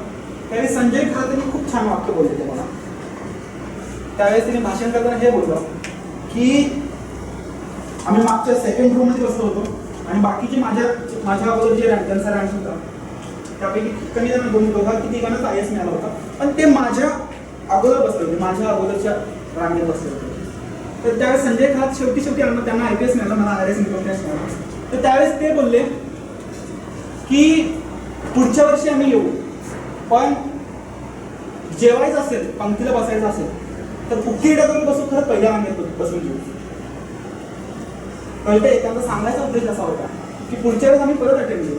त्यावेळेस संजय खरातेने खूप छान वाक्य बोलले ते मला. त्यावेळेस त्यांनी भाषण करताना हे बोललं की आम्ही मागच्या सेकंड रूममध्ये बसलो होतो आणि बाकीचे माझ्या अगोदर जे ज्यांचा रँक होता त्यापैकी कमी जण दोघा की तिघांनाच IAS मिळाला होता, पण ते माझ्या अगोदर बसले होते, माझ्या अगोदरच्या रांगेत बसले होते. तर त्यावेळेस संजय खरात शेवटी त्यांना IPS मिळाला, मला IRS इन्कम टॅक्स मिळाला. तर त्यावेळेस ते बोलले की पुढच्या वर्षी आम्ही येऊ, पण जेवायचं असेल, पंक्तीला बसायचं असेल तर कुठली डब्यात बसू, खरं पहिल्या रांगेत बसून घेऊ. कळते. त्यांचा सांगायचा उद्देश असा होता की पुढच्या वेळेस आम्ही परत अटेंड करू,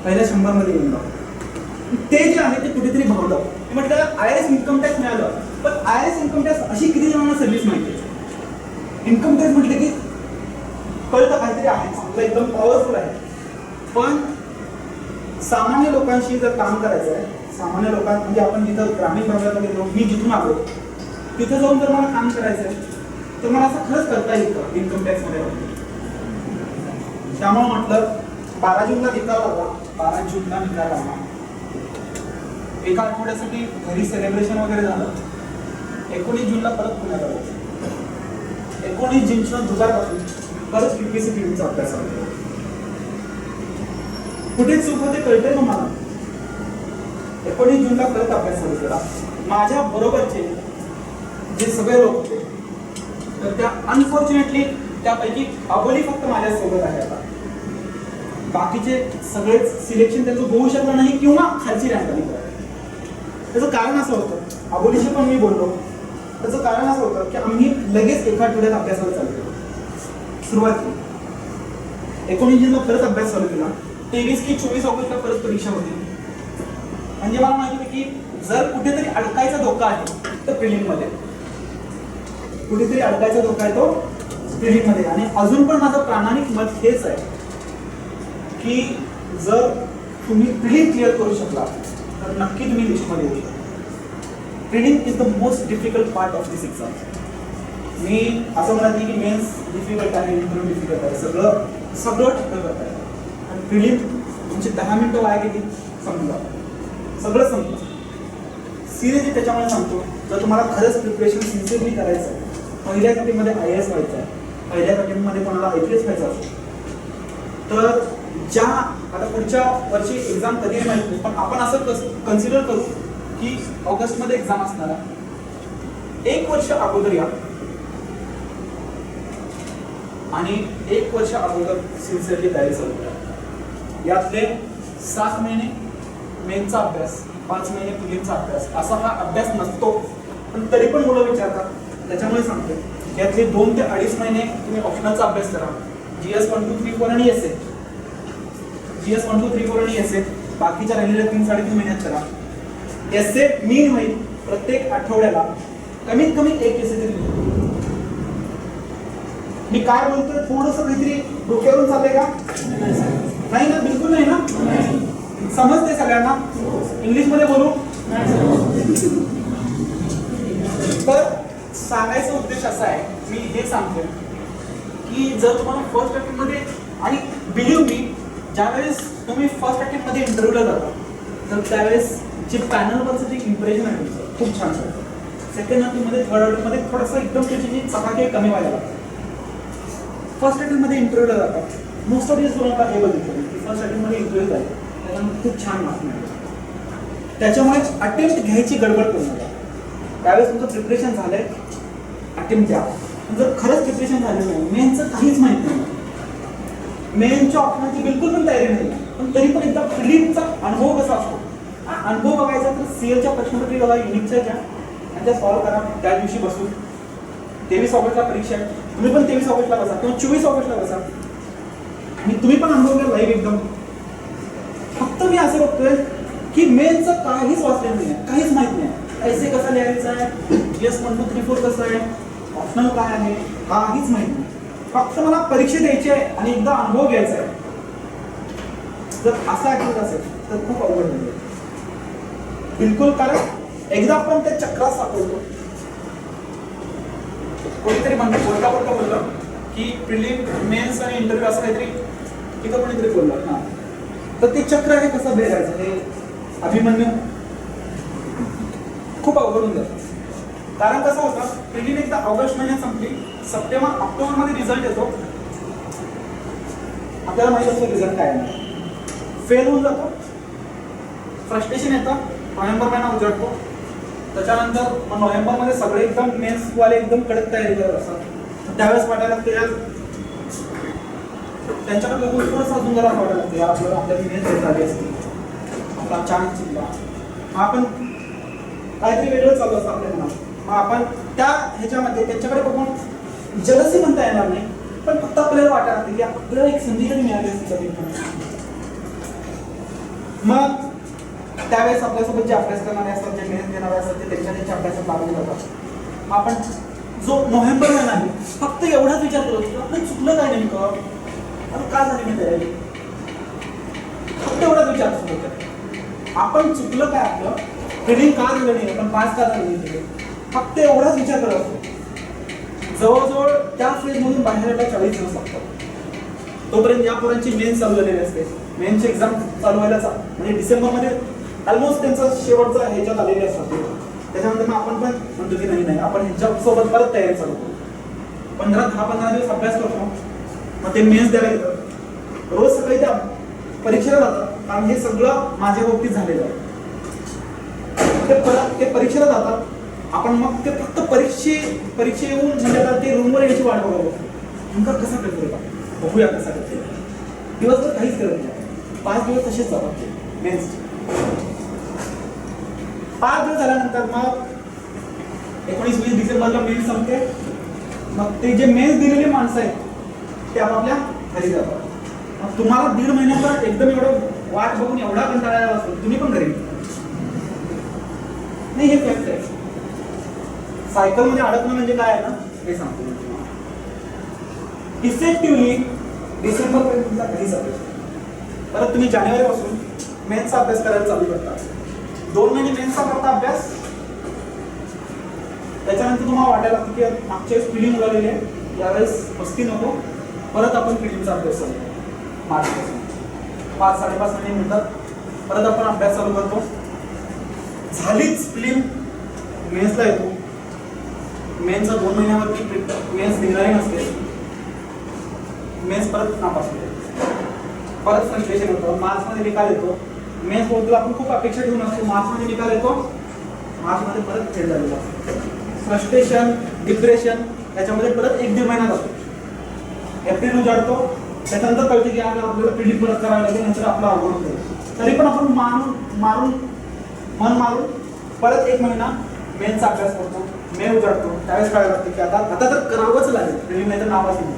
पहिल्या 100 मध्ये येऊन जाऊ. ते जे आहे ते कुठेतरी भावलं. म्हटलं IRS इन्कम टॅक्स मिळालं, पण IRS इन्कम टॅक्स अशी किती जणांना सर्व्हिस माहिती आहे. इन्कम टॅक्स म्हटलं की कळतं काहीतरी आहे, चांगलं एकदम पॉवरफुल आहे. पण सामान्य लोकांशी जर काम करायचं आहे, सामान्य लोकांना म्हणजे आपण जिथं ग्रामीण भागात गेलो, मी जिथून आलो तिथं जाऊन जर मला काम करायचं आहे तर मला असं खरंच करता येईल का इन्कम टॅक्समध्ये. त्यामुळे म्हटलं 12 जूनला निकाल लागला. 12 जूनला निकाल लागला. एका आठवड्यासाठी घरी सेलिब्रेशन वगैरे झालं. 19 जूनला परत पुण्याला आलो. 19 जूनच्या दुपारपासून परत PPSC PUचा अभ्यास झाला. कुठे चूक होते कळते ना मला. 19 जूनला परत अभ्यास चालू केला. माझ्या बरोबरचे जे सगळे लोक होते तर त्या अनफॉर्च्युनेटली त्यापैकी अबोली फक्त माझ्यासोबत आहे आता. बाकीचे सगळेच सिलेक्शन त्यांचं होऊ शकलं नाही किंवा खालची रँक आली. त्याचं कारण असं होतं, अबोलीशी पण मी बोललो, त्याचं कारण असं होतं की आम्ही लगेच एका आठवड्यात अभ्यासाला चालू केलो. सुरुवात केली 19 जूनला परत अभ्यास चालू केला. 23 की 24 ऑगस्टला परत परीक्षा होती. म्हणजे मला माहिती होतं की जर कुठेतरी अडकायचा धोका आहे तर प्रिलिममध्ये, कुठेतरी अडकायचा धोका आहे तो प्रिलिममध्ये. आणि अजून पण माझं प्रामाणिक मत हेच आहे की जर तुम्ही प्रिलिम क्लिअर करू शकला तर नक्की तुम्ही लिस्टमध्ये येऊ शकता. Prelim is the most difficult part of this exam. मी असं म्हणत नाही की मेन्स डिफिकल्ट आहे, इंटरव्ह्यू डिफिकल्ट आहे, सगळं डिफिकल्ट आहे. आणि प्रिलिम तुमची 10 मिनिटं वाया गेली समजा सगळं संपलं. सिरियसली त्याच्यामुळे सांगतो, जर तुम्हाला खरंच प्रिपरेशन सिन्सिअरली करायचं आहे, पहिल्या कॅटेगरीमध्ये IAS व्हायचं आहे, पहिल्या कॅटेगरीमध्ये कोणाला IPS व्हायचं असेल तर ज्या आता पुढच्या वर्षी एक्झाम कधी माहित नाही, पण आपण असं कन्सिडर करू की ऑगस्टमध्ये एक्झाम असणार आहे. 1 वर्ष अगोदर या आणि 1 वर्ष अगोदर सिन्सिअरली तयारी चालू करा. यातले 7 महिने मेनचा अभ्यास, 5 महिने प्रिलिमचा अभ्यास, असा हा अभ्यास नसतो, पण तरी पण मुलं विचारतात. त्याच्यामुळे सांगतो यातले 2 ते 2.5 महिने तुम्ही ऑप्शनलचा अभ्यास करा. GS 1, 2, 3, 4 आणि essay. GS 1, 2, 3, 4 आणि essay. बाकीच्या राहिलेल्या 3-3.5 महिन्यात करा. essay मीन होईल प्रत्येक आठवड्याला कमीत कमी 1 essay तरी लिहा. मी काय बोलतोय थोडंसं काहीतरी डोक्यावरून चाललंय का? नाही ना, बिलकुल नाही ना. समजते सगळ्यांना? इंग्लिशमध्ये बोलू? तर सांगायचा उद्देश असा आहे, मी हे सांगतो की जर तुम्हाला फर्स्ट अटेम्प्टमध्ये, आणि बिलीव्ह मी, ज्यावेळेस तुम्ही फर्स्ट अटेम्प्टमध्ये इंटरव्ह्यूला जाता तर त्यावेळेस जे पॅनलवरचं जे इम्प्रेशन आहे तुमचं खूप छान असतं. सेकंड अटेम्प्टमध्ये, थर्ड अटेम्प्टमध्ये थोडंसं एकदम त्याची जी चकाकी कमी व्हायला लागतं. फर्स्ट अटेम्प्टमध्ये इंटरव्ह्यूला जातात मोस्ट ऑफ दिस लोकांना हे बघितलं की फर्स्ट अटेम्प्टमध्ये इंटरव्ह्यू झाले त्याच्यामध्ये खूप छान मार्क्स मिळाले. त्याच्यामुळे अटेम्प्ट घ्यायची गडबड करू नका. त्यावेळेस तुमचं प्रिपरेशन झालंय, अटेम्प्ट द्या. जर खरंच प्रिपरेशन झालं नाही, मेनचं काहीच माहित नाही, मेनच्या ऑप्शनची बिलकुल पण तयारी नाही, पण तरी पण एकदा प्रिलिमचा अनुभव कसा असतो, अनुभव बघायचा तर CLच्या प्रश्नपत्रिका बघा, युनिटच्या घ्या आणि त्या सॉल्व्ह करा. त्या दिवशी बसून 23 ऑगस्टला परीक्षा आहे, तुम्ही पण 23 ऑगस्टला बसा किंवा 24 ऑगस्टला बसा आणि तुम्ही पण अनुभव घ्या लाईव्ह एकदम. फक्त मी असं बघतोय की मेनचं काहीच वाचलेलं नाही आहे, काहीच माहित नाही. ऐसे कसा लिहायचा आहे, GS 1, 2, 3, 4 कसं आहे, ऑप्शनल काय आहे, काहीच माहित नाही. फक्त मला परीक्षा द्यायची आहे आणि एकदा अनुभव घ्यायचा आहे. जर असं ऐकत असेल तर खूप अवघड होईल बिलकुल. कारण एकदा आपण त्या चक्रात सापडतो. कोणीतरी बोलता बोललं की प्रिलिम, मेन्स आणि इंटरव्ह्यू असं काहीतरी तिथं कोणीतरी बोललं. हां, तर ते चक्र हे कसं बेरायचं हे अभिमन्यू खूप अवघड होऊन जातं. कारण कसं होतं, प्रिलिम एकदा ऑगस्ट महिन्यात संपली, सप्टेंबर ऑक्टोबरमध्ये रिझल्ट येतो, आपल्याला माहित असतो रिझल्ट काय आहे, फेल होऊन जातो, फ्रस्ट्रेशन येतं, नोव्हेंबर महिना उजाडतो. त्याच्यानंतर मग नोव्हेंबरमध्ये सगळे एकदम मेन्सवाले एकदम कडक तयारी करत असतात. त्यावेळेस वाटायला लागतं यार, त्यांच्याकडे बघून थोडंसं अजून जरा वाटायला लागतं यार आपल्याला आपल्या मेहनत झाली असते, आपला चान्स चिंता, आपण काहीतरी वेगळं चालू असतं आपल्या मनात. मग आपण त्या ह्याच्यामध्ये त्यांच्याकडे बघून जलसी म्हणता येणार नाही, पण फक्त आपल्याला वाटायला लागतं की आपल्याला एक संधी तरी मिळाली असती कधी. मग त्यावेळेस आपल्यासोबत जे अभ्यास करणारे असतात, जे मेहनत घेणारे असतात, ते त्यांच्या अभ्यासात लागले जातात. आपण जो नोव्हेंबर महिना आहे फक्त एवढाच विचार करत होतो आपलं चुकलं काय नेमकं, आणि का झाली मी तयारी, फक्त एवढाच विचार करतो. आपण चुकलं काय, आपलं ट्रेनिंग का झालं नाही, आपण पास का झालं नाही, फक्त एवढाच विचार करत असतो. जवळजवळ त्या फेजमधून बाहेर यायला 40 दिवस लागतात. तोपर्यंत या पोरांची मेन्स चालू झालेली असते. मेन्सची एक्झाम चालू व्हायला म्हणजे डिसेंबरमध्ये ऑलमोस्ट त्यांचा शेवटचा ह्याच्यात आलेले असतात. त्याच्यानंतर मग आपण पण म्हणतो की नाही आपण ह्याच्यासोबत परत तयारी चालू करतो. 10-15 दिवस अभ्यास करतो. मग ते मेन्स द्यायला येतात. रोज सकाळी त्या परीक्षेला जातात, कारण हे सगळं माझ्या बाबतीत झालेलं आहे. ते परीक्षेला जातात. आपण मग ते फक्त परीक्षे येऊन म्हणजे आता ते रूमवर यायची वाट बघावं. नेमका कसा पेपर होता बघूया, कसा करते. दिवसभर काहीच करत नाही. 5 दिवस तसेच जातात ते मेन्स. 5 दिवस झाल्यानंतर मग 19-20 डिसेंबरला मेन्स संपते. मग ते जे मेन्स दिलेले माणसं आहेत ते आपापल्या घरी जातात. मग तुम्हाला 1.5 महिन्याचा एकदम एवढं वाट बघून एवढा कंटाळा असतो, तुम्ही पण घरी नाही. हे फॅक्ट आहे. सायकल मध्ये अडकणं म्हणजे काय आहे ना हे सांगतो मी तुम्हाला. इफेक्टिव्हली डिसेंबर पर्यंत तुमचा घरीच अभ्यास. परत तुम्ही जानेवारी पासून मेन्सचा अभ्यास करायला चालू करता. 2 महिने मेन्सचा करता अभ्यास. त्याच्यानंतर तुम्हाला वाटायला लागतं की मागच्या वेळेस फिलिंग उडालेली आहे, यावेळेस मस्ती नको, परत आपण फिलिंगचा अभ्यास चालू करतो. मार्चपासून 5-5.5 महिने मिळतात. परत आपण अभ्यास चालू करतो. झालीच फिलिंग मेन्सला येतो. मेन्सचा 2 महिन्यावरती मेन्स निघणारी नसते. मेन्स परत नापास होते. परत फ्रस्ट्रेशन होतं. मार्चमध्ये निकाल येतो. मेन्स बद्दल आपण खूप अपेक्षा ठेवून असतो. मार्चमध्ये निकाल येतो. मार्चमध्ये परत फेल झालेला असतो. फ्रस्ट्रेशन, डिप्रेशन याच्यामध्ये परत 1-1.5 महिना जातो. एप्रिल उजाडतो. त्याच्यानंतर कळते की आपल्याला प्रिडिक्ट परत करायला लागेल, नंतर आपलं अवघड होतं. तरी पण आपण मन मारून परत 1 महिना मेन्सचा अभ्यास करतो. मे उजाडतो. त्यावेळेस कळायला लागतं की आता तर करावंच लागेल. प्रिलिम नाही तर नावाच नाही.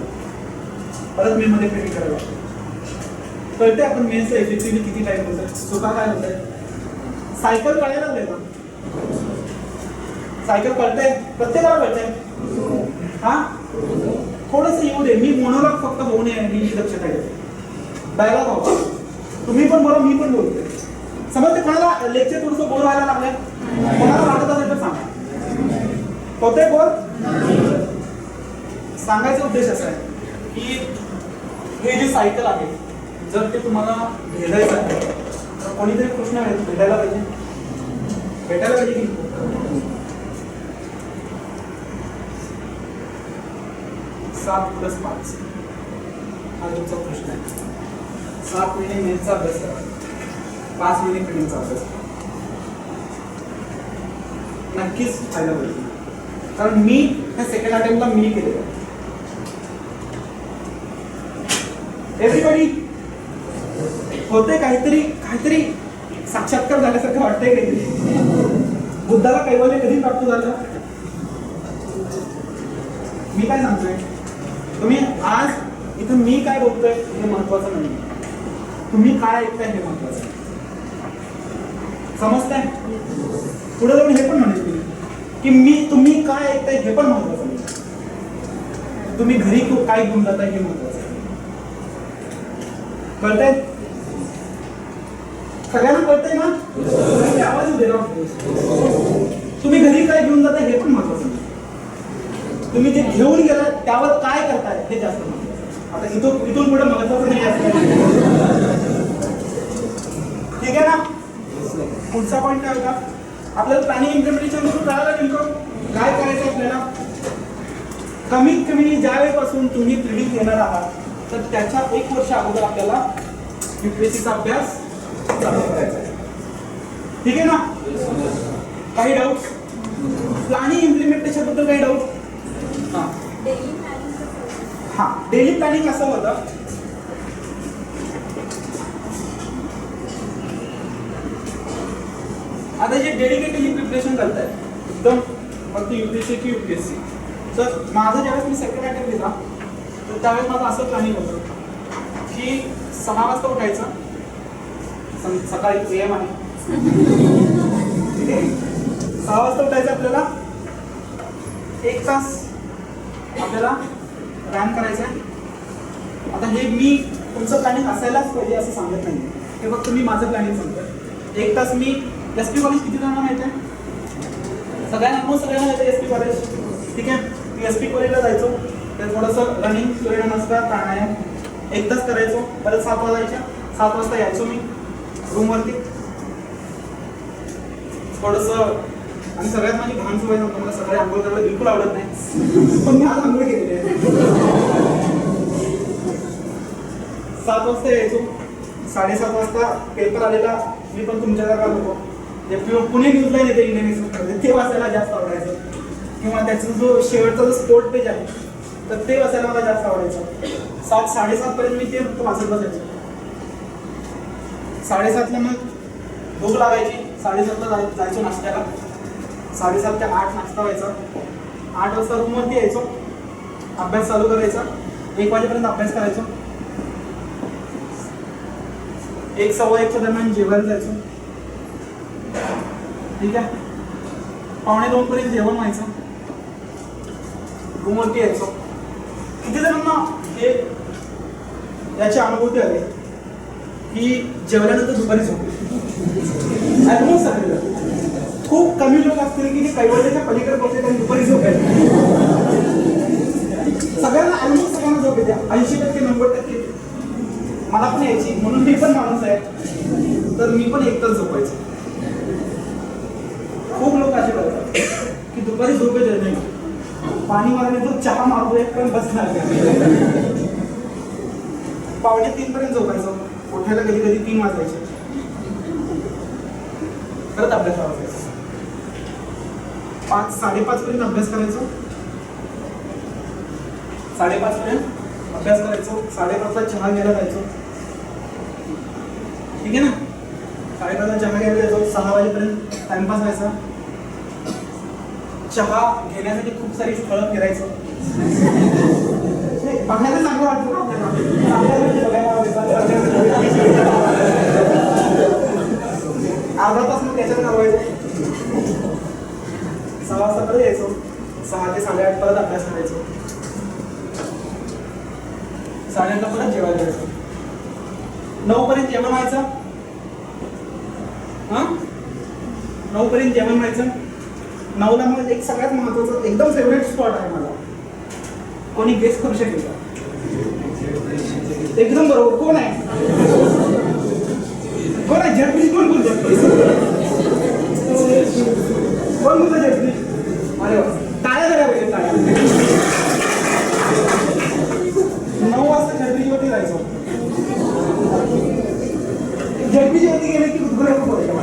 परत मे मध्ये प्रिडिक्ट करायला लागतो. कळते आपण मेन्सचा इफेक्टिव्हली किती टाइम होतं, चुका काय होत आहे. सायकल कळायला लागले का? सायकल कळतंय, प्रत्येकाला कळतंय. हा थोडंसं येऊ दे. मी मोनोलॉग फक्त होऊ नये मी दक्षता घेते. डायलॉग व्हावा. तुम्ही पण बोला, मी पण बोलते. समजते. कोणाला लेक्चर थोडंसं बोर व्हायला लागलंय, कोणाला वाटत असेल तर सांगा. होतंय बोर? सांगायचा उद्देश असा आहे की हे जे सायकल आहे, जर ते तुम्हाला भेटायचं आहे तर कोणीतरी कृष्ण भेटायला पाहिजे. भेटायला पाहिजे की 7+5 हा तुमचा प्रश्न आहे. 7 महिने मेन्सचा अभ्यास करा. 5 महिने फिलिंगचा अभ्यास करा. नक्कीच फायदा होईल. कारण मी ह्या सेकंड अटेम्प्टला मी केलेलं. एव्हरीबडी होते काहीतरी साक्षात्कार झाल्यासारखं वाटतंय. काहीतरी बुद्धाला कैवल्य कधी प्राप्त झालं? मी काय सांगतोय, तुम्ही आज इथं मी काय बोलतोय हे महत्वाचं नाही, तुम्ही काय ऐकताय हे महत्वाचं आहे. समजताय? पुढे जाऊन हे पण म्हणेल की तुम्ही काय ऐकताय हे पण महत्वाचं नाही, तुम्ही घरी काय घेऊन जाताय हे महत्वाचं आहे. कळतंय? सगळ्यांना कळतंय ना? आवाज येऊ दे ना. तुम्ही घरी काय घेऊन जाताय हे पण महत्वाचं नाही, तुम्ही जे घेऊन गेला त्यावर काय करताय हे जास्त महत्वाचं. आता इथून पुढे महत्वाचं नाही असं. ठीक आहे ना? पुढचा पॉईंट काय होता? आपल्याला प्लॅनिंग इम्प्लिमेंटेशन करून कळायला नेमकं काय करायचं आपल्याला. कमीत कमी ज्या वेळेपासून तुम्ही प्रिडिक्ट घेणार आहात तर त्याच्या 1 वर्ष अगोदर आपल्याला यूपीएससीचा अभ्यास चालू करायचा आहे. ठीक आहे ना? काही डाऊट? प्लॅनिंग इम्प्लिमेंटेशन बद्दल काही डाऊट? डेली प्लॅनिंग कसं होतं? आता जे डेडिकेटली प्रिपरेशन करताय एकदम फक्त यूपीएससी की यूपीएससी, तर माझं ज्यावेळेस मी सेकंड अटेम्प्ट दिला तर त्यावेळेस माझं असं प्लॅनिंग होतं की 6 वाजता उठायचं. सकाळी AM आहे. 6 वाजता उठायचं. आपल्याला 1 तास आपल्याला रॅन करायचं आहे. आता हे मी तुमचं प्लॅनिंग असायलाच पाहिजे असं सांगत नाही, हे फक्त मी माझं प्लॅनिंग सांगतोय. 1 तास मी SP कॉलेज किती जणांना माहिती आहे? सगळ्यांना माहिती आहे SP कॉलेज. ठीक आहे. मी SP कॉलेजला जायचो, तर थोडंसं रनिंग, सूर्यनमस्कार, प्राणायाम 1 तास करायचो. परत 7 वाजायच्या. 7 वाजता यायचो मी रूमवरती. थोडंसं, आणि सगळ्यात माझी घाण सवय नव्हतं, मला सगळे आंघोळ करायला बिलकुल आवडत नाही, पण मी आज आंघोळ केलेली आहे. 7 वाजता यायचो, 7:30 वाजता पेपर आलेला, मी पण तुमच्या जागा होतो. पुणे न्यूजला येते इंडियन एक्सप्रेसमध्ये, ते वाचायला जास्त आवडायचं. किंवा त्याचा जो शेवटचा जो स्पोर्ट पेज आहे तर ते वाचायला मला जास्त आवडायचं. 7-7:30 पर्यंत मी ते फक्त वाचत बसायचो. 7:30ला मग भूक लागायची, 7:30ला जायचो नाश्त्याला, 7:30 ते 8 नाश्ता व्हायचा. 8 वाजता रूमवरती यायचो, अभ्यास चालू करायचा, 1 वाजेपर्यंत अभ्यास करायचो. 1-1:15 दरम्यान जेवायला जायचो. ठीक आहे, 1:45 पर्यंत जेवण व्हायचं, रूमवरती यायचो. किती जणांना हे याची अनुभूती आली की जेवल्यानंतर दुपारी झोप सगळे. खूप कमी लोक असतील की ते कैवल्याच्या पलीकडे पोहोचले आणि दुपारी झोप येते. सगळ्यांना अनुभव, सगळ्यांना झोप येते. 80% 90% मला पण यायची, म्हणून मी पण माणूस आहे, तर मी पण एकटाच झोपायचो. खूप लोक असे करतात की दुपारी झोप येत नाही, पाणी मारणे तो चहा मारतोय पण बसणार. 2:45 पर्यंत झोपायचो, उठायला कधी कधी 3 वाजायचे, परत अभ्यास वाजायचा. 5-5:30 पर्यंत अभ्यास करायचो, 5:30 पर्यंत अभ्यास करायचो. 5:30ला चहा घ्यायला जायचो. ठीक आहे ना, 5:30ला चहा घ्यायला जायचो. 6 वाजेपर्यंत टाइमपास व्हायचा. चहा घेण्यासाठी खूप सारी स्थळं फिरायचं. बघायला चांगलं वाटतं ना अर्धा तास मग त्याच्यात घालवायचं. 6 वाजता परत यायचो, 6 ते 8:30 परत अभ्यास करायचो. 8:30ला परत जेवायला जायचो. 9 पर्यंत जेवण व्हायचं. 9 पर्यंत जेवण व्हायचं. 9ला मग एक सगळ्यात महत्वाचं एकदम फेवरेट स्पॉट आहे मला, कोणी गेस करू शकेल का? एकदम बरोबर, कोण आहे? कोण आहे? जगदीश. कोण बोलतो? कोण बोलतो जगदीश? अरे वा, टाळ्या झाल्या पाहिजे, टाळ्या. 9 वाजता जगदीशवरती जायचो. जगदीशवरती गेले की गुदगुल्या खूप होत्या.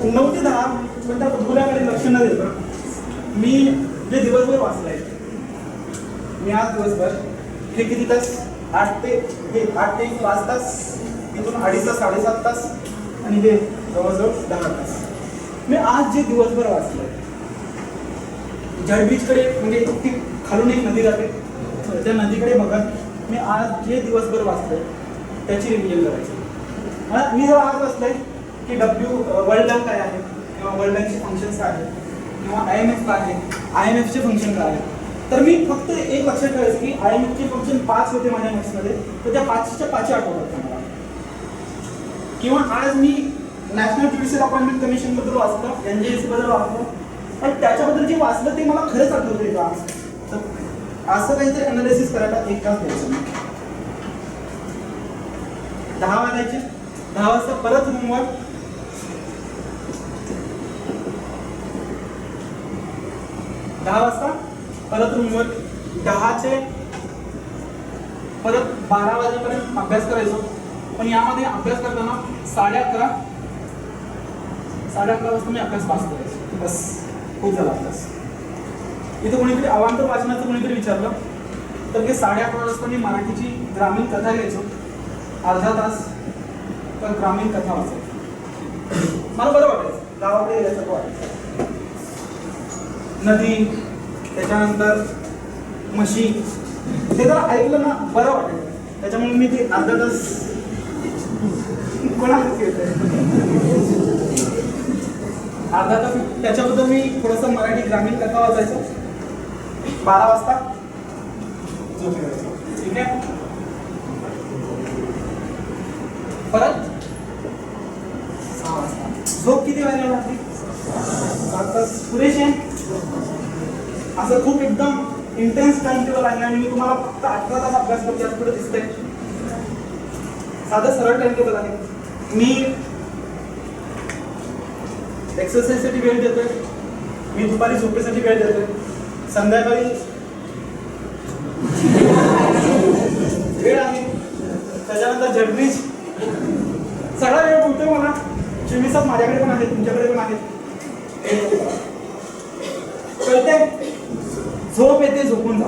9 ते 10 पण त्या गुदगुल्याकडे लक्ष न देता मी जे दिवसभर वाचलंय, मी आज दिवसभर हे किती तास, 8 ते 5 तास, इथून 2.5 तास 7.5 तास, आणि हे जवळजवळ 10 तास मी आज जे दिवसभर वाचलंय. जळ बीचकडे, म्हणजे ती खालून एक नदी जाते, त्या नदीकडे बघत मी आज जे दिवसभर वाचलंय त्याची रिव्हिजन करायची. मी जर आज वाचलंय की वर्ल्ड बँक काय आहे, किंवा वर्ल्ड बँकचे फंक्शन्स काय आहेत, किंवा IMF काय आहे, IMFचे फंक्शन काय आहे, तर मी फक्त एक लक्षात ठेवायचं की IMFचे फंक्शन 5 होते माझ्या नोट्समध्ये, तर त्या 5च्या 5 आठवतात मला. किंवा आज मी नॅशनल ज्युडिशियल अपॉइंटमेंट कमिशन बद्दल वाचलं, NJSC बद्दल वाचलं, पण त्याच्याबद्दल जे वाचलं ते मला खरंच आठवतंय का? तर असं काहीतरी अनालिसिस करायला 1 तास द्यायचं. 10 वाजायचे, 10 वाजता परत रूमवर, 10 वाजता परत रूमवर, 10 ते परत 12 वाजेपर्यंत अभ्यास करायचो. पण यामध्ये अभ्यास करताना 11:30 वाजता मी अभ्यास पास करायचो. बस, खूप झाला अभ्यास. इथं कोणीतरी अवांतर वाचनाचं कोणीतरी विचारलं तर ते 11:30 वाजता मी मराठीची ग्रामीण कथा घ्यायचो, अर्धा तास तर ग्रामीण कथा वाचायचो. मला बरं वाटायचं, गावाकडे गेल्यासारखं वाटायचं. नदी, त्याच्यानंतर म्हशी, ते जर ऐकलं ना बरं वाटायचं. त्याच्यामुळे मी ते अर्धा तास कोणालाच घेतोय, अर्धा तास त्याच्याबद्दल मी थोडंसं मराठी ग्रामीण कथा वाचायचो. 12 वाजता झोप यायचो. ठीक आहे, परत 6 वाजता झोप. किती व्हायला लागते? 7 तास पुरेसे. असं खूप एकदम इंटेन्स टाइम टेबल आहे, आणि मी तुम्हाला फक्त 18 तास अभ्यास करते असं पुढे दिसतंय. साधं सरळ टाइम टेबल आहे. मी एक्सरसाइजसाठी वेळ देतोय, मी दुपारी झोपेसाठी वेळ देतोय, संध्याकाळी वेळ आहे, त्याच्यानंतर जर्नीज सगळा वेळ बोलतोय मला. 24 तास माझ्याकडे पण आहेत, तुमच्याकडे पण आहेत. कळते? झोप येते, झोपून जा.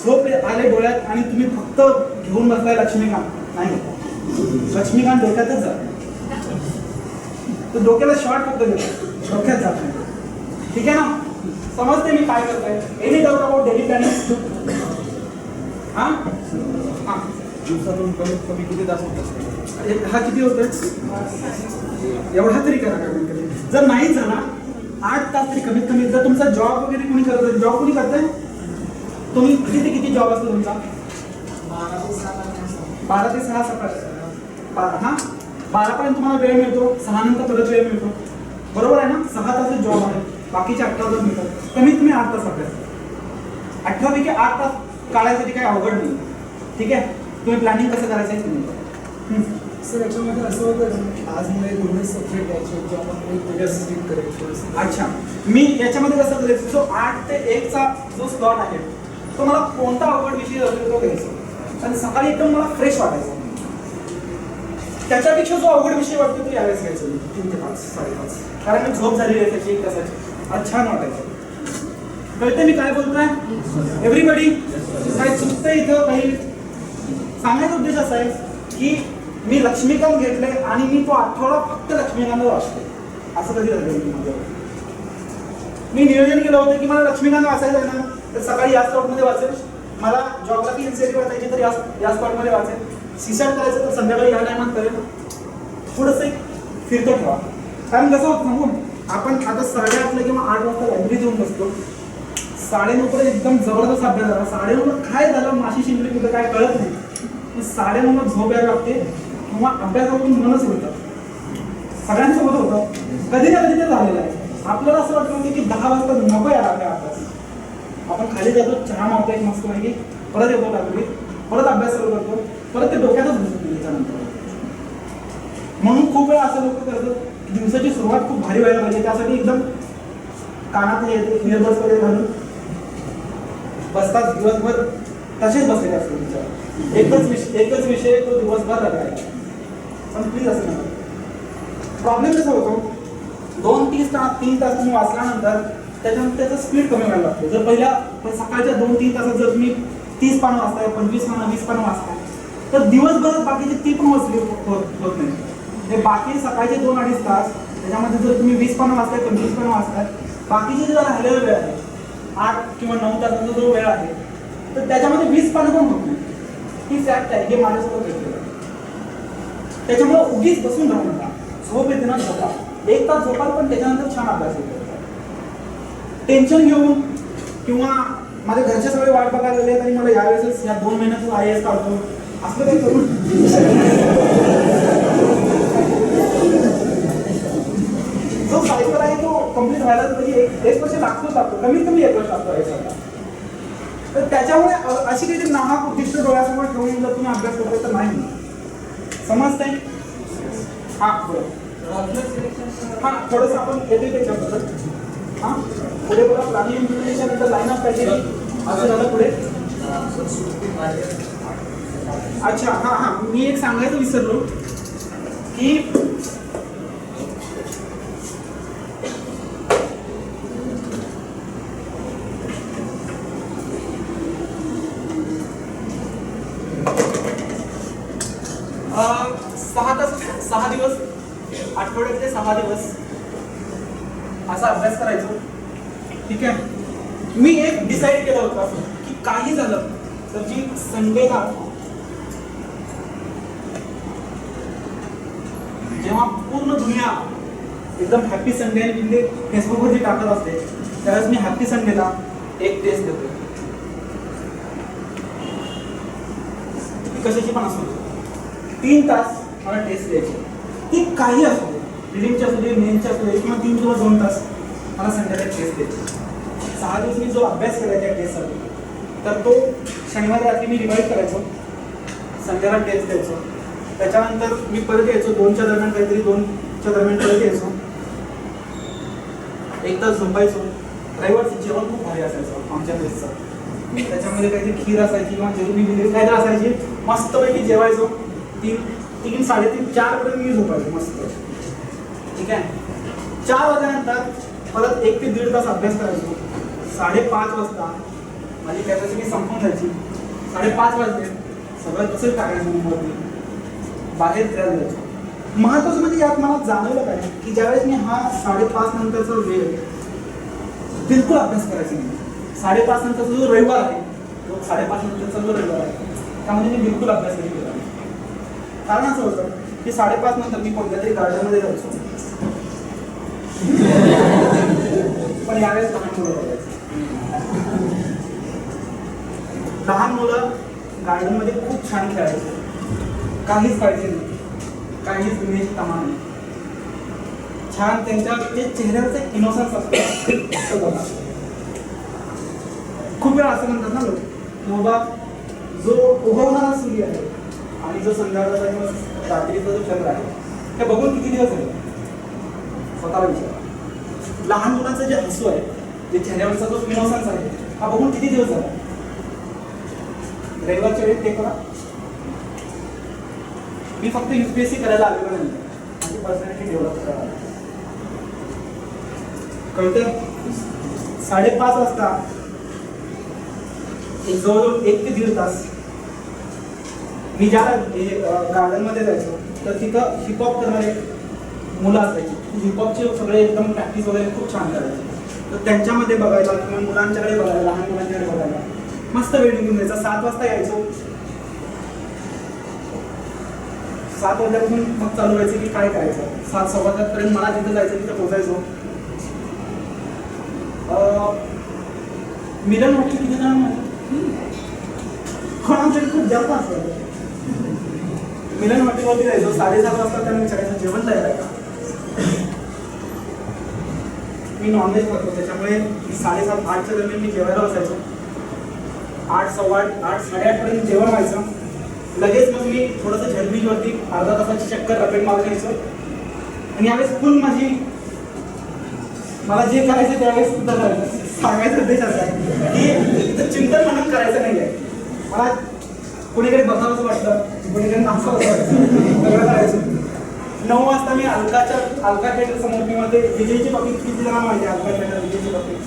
झोप आले डोळ्यात आणि तुम्ही फक्त घेऊन बसलाय लक्ष्मीकांत. नाही, लक्ष्मीकांत डोक्यातच जात. तो डोक्याला शॉर्ट फक्त देतो, डोक्यात जात नाही. ठीक आहे ना? समजते मी काय करतोय? Any doubt about daily planning? हा हा, दिवसातून कमीत कमी किती तास होत असते? हा किती होतोय? एवढा तरी करा कमीत कमी. जर नाही झाला 8 तास तरी कमीत कमी. जर तुमचा जॉब वगैरे कोणी करत आहे, जॉब कोणी करताय तुम्ही? किती ते किती जॉब असतो तुमचा? 12 ते 6 सकाळ. 12 पर्यंत तुम्हाला वेळ मिळतो, 6 नंतर परत वेळ मिळतो. बरोबर आहे ना? 6 तास जॉब आहे, बाकीचे 18 तास मिळतात. कमीत कमी 8 तास अभ्यास. 18 पैकी 8 तास काढायसाठी काही अवघड नाही. ठीक आहे? तुम्ही प्लॅनिंग कसं करायचं आहे तुम्ही. सर याच्यामध्ये असं होतं आज मला 19 सब्जेक्ट द्यायचे होते, आपण वेगवेगळ्या स्ट्रीट करायचे. अच्छा, मी याच्यामध्ये कसं करायचं, जो 8 ते 1 चा जो स्लॉट आहे तो मला कोणता अवघड विषय असेल तो घ्यायचा आणि सकाळी एकदम मला फ्रेश वाटायचं. त्याच्यापेक्षा जो अवघड विषय वाटतो तो यावेळेस घ्यायचा 3 ते 5, 5:30. कारण मी झोप झालेली आहे त्याची 1 तासाची. आज छान वाटायचं. कळते मी काय बोलतोय? एव्हरीबडी काय चुकतंय इथं? काही सांगायचा उद्देश असा आहे की मी लक्ष्मीकांत घेतले आणि मी तो आठवडा फक्त लक्ष्मीकांत वाचते. असं कधी झालं? मी नियोजन केलं होतं की मला लक्ष्मीकांत वाचायचं आहे ना, तर सकाळी या स्पॉटमध्ये वाचेल. मला जॉग्राफी एनसीईआरटी वाचायची तर या स्पॉटमध्ये वाचेल. सीसॅट करायचं तर संध्याकाळी या टायमात करेल. थोडंसं एक फिरतो ठेवा. कारण कसं होतं सांगू, आपण आता 8:30 किंवा 8 वाजता लायब्ररीत येऊन बसतो. 9:30 पर्यंत एकदम जबरदस्त अभ्यास झाला. 9:30 काय झालं, माशी शिंपली कुठं काय कळत नाही. 9:30 झोप यायला लागते किंवा अभ्यासातून मनच होतं. सगळ्यांसोबत होतं, कधी ना कधी ते झालेलं आहे. आपल्याला असं वाटतं की 10 वाजता नको यायला आपल्या अभ्यास. आपण खाली जातो, चहा मारतो एक मस्त माहिती, परत येतो लायब्ररीत, परत अभ्यास सुरू करतो, परत ते डोक्यातच घुसतो त्याच्यानंतर. म्हणून खूप वेळा असं लोक करतात दिवसाची सुरुवात खूप भारी व्हायला पाहिजे, त्यासाठी एकदम कानात इयरबड्स वगैरे घालून बसतात, दिवसभर तसेच बसलेले असतो विचार. एकच विषय तो दिवसभर रगायला. पण प्लीज असं नका. प्रॉब्लेम कसा होतो, 2-3 तास तुम्ही वाचल्यानंतर त्याच्यानंतर त्याचं स्पीड कमी व्हायला लागतो. जर पहिल्या सकाळच्या 2-3 तासात जर तुम्ही 30 पानं वाचताय, 25 पानं, 20 पानं वाचताय, तर दिवसभरात बाकीचे 3 पण वाचले होत नाही. हे बाकी सकाळचे 2-2.5 तास त्याच्यामध्ये जर तुम्ही 20 पानं वाचताय, 25 पानं वाचताय, बाकीचे जे राहिलेला वेळ आहे 8 किंवा 9 तासाचा जो वेळ आहे, तर त्याच्यामध्ये 20 पानं पण होत नाही. ही फॅक्ट आहे, हे माझ्यासोबत घेतलेलं आहे. त्याच्यामुळे उगीच बसून राहू नका. झोप येते ना, झोपा. 1 तास झोपाल, पण त्याच्यानंतर छान अभ्यास होतो. टेन्शन घेऊन किंवा माझ्या घरचे सगळे वाट बघायला लागले आणि मला यावेळेस या 2 महिन्यातच IAS काढतो असं काही करून जो सायकल आहे तो कम्प्लीट व्हायला म्हणजे 1 वर्ष लागतो, कमीत कमी 1 वर्ष लागतो. तर त्याच्यामुळे अशी काहीतरी नाहक उद्दिष्ट डोळ्यासमोर ठेवून जर तुम्ही अभ्यास करताय तर नाही समजतंय. हा थोडंसं आपण येते त्याच्याबद्दल. हां पुढे बघा, प्लॅनिंग इम्प्लिमेंटेशन नंतर लाईन ऑफ पॅकेजिंग असं झालं पुढे. अच्छा हां मी एक सांगायचं विसरलो की सहा दिवस आठवड्यातले 6 दिवस असा अभ्यास करायचो. ठीक आहे. मी एक डिसाईड केलं होतं की काही झालं तर जी संडेला जेव्हा पूर्ण दुनिया एकदम हॅपी संडे म्हणजे फेसबुकवरती टाकत असते, त्यावेळेस मी हॅपी संडेला एक टेस्ट देतो. कशाची पण असो, 3 तास मला टेस्ट द्यायची. ती काही असू दे, रिडिंगची असू दे, मेनची असू दे, किंवा 3 किंवा 2 तास मला संध्याकाळी टेस्ट द्यायची. 6 दिवस मी जो अभ्यास केला त्या टेस्टसाठी, तर तो शनिवारी रात्री मी रिवाईज करायचो. संध्याकाळी टेस्ट द्यायचो. त्याच्यानंतर मी परत यायचो 2च्या दरम्यान, काहीतरी 2च्या दरम्यान परत यायचो. एक तास झोपायचो. रविवारचं जेवण खूप भारी असायचं आमच्या मेसचं. त्याच्यामध्ये काहीतरी खीर असायची किंवा जेवणी बिली काहीतरी असायची. मस्तपैकी जेवायचो. 3, 3:30, 4 पर्यंत मी झोपायचो मस्त. ठीक आहे. 4 वाजल्यानंतर परत 1 ते 1.5 तास अभ्यास करायचो. 5:30 वाजता माझी कॅपॅसिटी संपून जायची. 5:30 वाजले सगळं तसंच टाकायचं मुंबईमध्ये, बाहेर फिरायला जायचो. महत्त्वाचं म्हणजे यात मला जाणवलं काय की ज्यावेळेस मी हा 5:30 नंतरचा वेळ बिलकुल अभ्यास करायचा नाही. 5:30 नंतरचा जो रविवार आहे, तो 5:30 नंतरचा जो रविवार आहे त्यामध्ये मी बिलकुल अभ्यास नाही केला. कारण असं होतं की 5:30 नंतर मी कोणत्या तरी गार्डनमध्ये जायचो. पण यावेळेस लहान मुलं बघायचं. लहान मुलं गार्डनमध्ये खूप छान खेळायचे. काहीच पाहिजे नाही, काहीच दुनियेची तमा नाही. छान त्यांच्या ते चेहऱ्यावरचा एक इनोसन्स असतो. खूप वेळा असं म्हणतात ना लोक, बाबा जो उगवणारा सूर्य आहे आणि जो संध्याकाळचा किंवा रात्रीचा जो चंद्र आहे हे बघून किती दिवस झाले स्वतःला विचारा. लहान मुलांचं जे हसू आहे, जे चेहऱ्यावरचा जो इनोसन्स आहे, हा बघून किती दिवस झाला. रविवारच्या वेळी ते करा. मी फक्त UPSC करायला आलेलो नाही, माझी पर्सनॅलिटी डेव्हलप करायला. कळतं. 5:30 वाजता एक जवळजवळ 1 ते 1.5 तास मी ज्या गार्डनमध्ये जायचो तर तिथं हिपहॉप करणारे मुलं असायची. हिपहॉपचे सगळे एकदम प्रॅक्टिस वगैरे खूप छान करायचे. तर त्यांच्यामध्ये बघायला किंवा मुलांच्याकडे बघायला, लहान मुलांच्याकडे बघायला मस्त वेळ निघून जायचा. 7 वाजता यायचो. 7 वाजल्यापासून मग चालू व्हायचं की काय करायचं. 7, 7:15 पर्यंत मला जिथं जायचं तिथं पोहोचायचो. मिलन हॉटेल किती जण कोणातरी खूप जास्त असतं. मिलन हॉटेलवरती जायचो. 7:30 वाजता त्यांनी विचारायचं जेवण तयार आहे का. मी नॉनव्हेज करतो त्याच्यामुळे 7:30, 8च्या दरम्यान मी जेवायला बसायचो. 8, 8:15, 8, 8:30 पर्यंत जेवण व्हायचं. लगेच मग मी थोडंसं झेलबीजवरती अर्धा तासाची चक्कर रपेट मारून यायचो. आणि यावेळेस फुल मला जे करायचं त्यावेळेस सुद्धा करायचं. सांगायचा उद्देश असा आहे की इथं चिंतन मनन करायचं नाही आहे. मला कोणीकडे बसावंसं वाटलं, कोणीकडे नाचावं वाटतं, सगळं करायचं. 9 वाजता मी अलका थिएटर समोर किंवा ते विजयची टॉपिक किती जणांना माहिती आहे, अलका थिएटर विजयची टॉपिक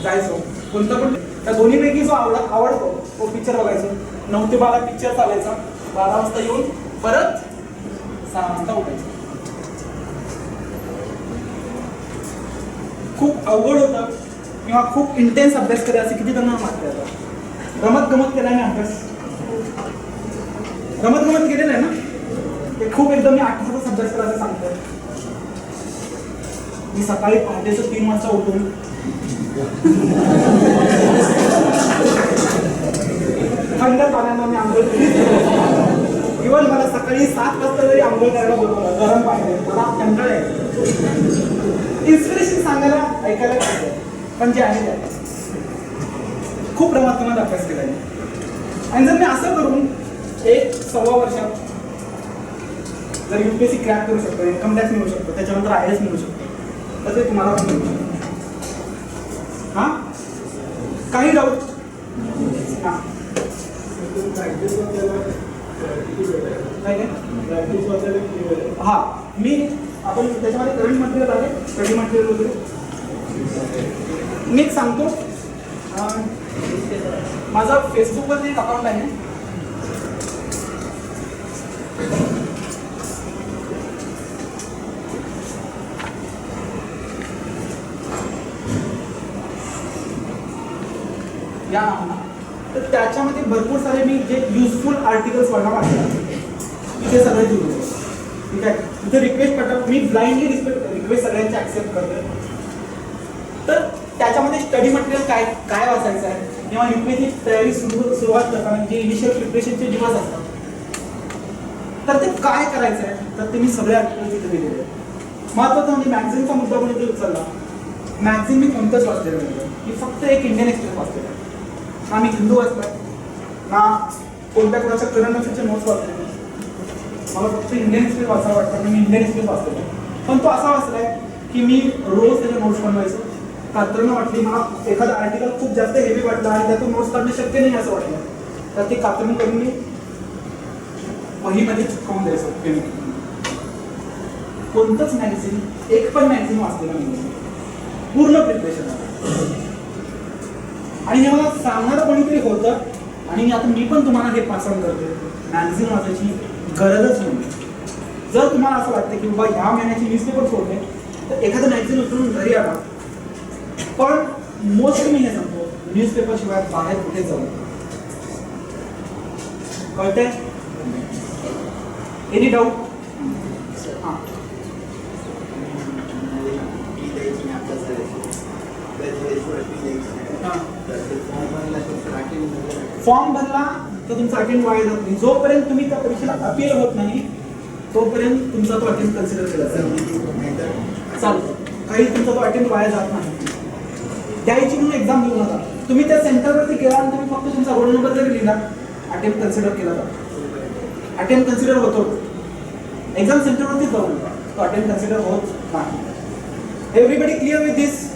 जायचो. कोणतं पण त्या दोन्हीपैकी जो आवडतो तो पिक्चर बघायचो. 9 ते 12 पिक्चर चालायचा. 12 वाजता येऊन परत 6 वाजता उठायचं. खूप अवघड होतं किंवा खूप इंटेन्स अभ्यास केला असे किती जणांना माहिती आहे. गमत केला नाही अभ्यास. गमत केलेलं आहे ना. ते खूप एकदम मी 8 तास अभ्यास केला असं सांगतो. मी सकाळी पहाटेचं 3 वाजता उठून थंड पाण्यानं मी आंघोळ केली. इव्हन मला सकाळी 7 वाजता जरी आंघोळ करायला बोलवलं गरम पाणी, मला कंटाळा आहे. इन्स्पिरेशन सांगायला ऐकायला पाहिजे, पण जे आहे ते खूप प्रमाणात अभ्यास केला आहे. आणि जर मी असं करून 1-1.25 वर्षात जर UPSC क्रॅक करू शकतो, इन्कम टॅक्स मिळू शकतो, त्याच्यानंतर IAS मिळू शकतो, तर ते तुम्हाला पण मिळू शकतो. हां, काही डाऊट? हां, हां, मी आपण त्याच्यामध्ये करंट मटेरियल आहे, स्टडी मटेरियल वगैरे मी एक सांगतो. माझा फेसबुकवरती एक अकाउंट आहे. या तर त्याच्यामध्ये भरपूर सारे मी जे युजफुल आर्टिकल्स वाढणार आहे तिथे सगळे दिले. ठीक आहे. तिथे रिक्वेस्ट करतात, मी ब्लाइंडली रिक्वेस्ट सगळ्यांची ॲक्सेप्ट करतो. तर त्याच्यामध्ये स्टडी मटेरियल काय वाचायचं आहे किंवा UPSC तयारी सुरुवात करताना जे इनिशियल प्रिपरेशनचे दिवस असतात तर ते काय करायचं आहे तर ते मी सगळे आर्टिकल तिथे दिलेले आहे. महत्त्वाचं म्हणजे मॅगझिनचा मुद्दा पण इथे उचलला. मॅगझिन मी कोणतंच वाचलेलं नाही. मी फक्त एक इंडियन एक्सप्रेस वाचलेलं आहे. ना मी हिंदू वाचलं, ना कोणत्या कोणाच्या करंट अफेअरचे नोट्स वाचले नाही. मला फक्त इंडियन हिस्ट्री वाचायला वाटतं मी इंडियन हिस्ट्री वाचलेला आहे. पण तो असा वाचलाय की मी रोज त्याचे नोट्स बनवायचो. कात्रणं वाटली मला एखादा आर्टिकल खूप जास्त हेवी वाटला आणि त्यातून नोट्स काढणं शक्य नाही असं वाटलं तर ते कात्रण करून मी वहीमध्ये चिटकवून द्यायचो. कोणतंच मॅगझिन एक पण मॅगझिन वाचलेलं नाही पूर्ण प्रिपरेशन. आणि हे मला सांगणारं कोणीतरी होतं आणि मी पण तुम्हाला हे पास ऑन करतो. मॅगझिन वाचायची गरजच नाही. जर तुम्हाला असं वाटतं की बाबा ह्या महिन्याची न्यूजपेपर सोडले तर एखादं मॅगझिन उचलून घरी आला. पण मोस्ट मी हे सांगतो न्यूजपेपर शिवाय बाहेर कुठे जाऊ कळतंय. Any doubt? हां फॉर्म भरला तर तुमचा अटेंड वाया जात नाही. जोपर्यंत तुम्ही त्या परीक्षेला अपील होत नाही तोपर्यंत तुमचा तो अटेंड कन्सिडर केला जाईल. चालतं काही तुमचा तो अटेंड वाया जात नाही. द्यायची म्हणून एक्झाम देऊ नका. तुम्ही त्या सेंटरवरती गेला आणि तुम्ही फक्त तुमचा रोल नंबर जरी लिहिला अटेम्प्ट कन्सिडर केला जातो. अटेम्प्ट कन्सिडर होतो. एक्झाम सेंटरवरतीच जाऊ नका तो अटेम्प्ट कन्सिडर होत नाही. Everybody clear with this?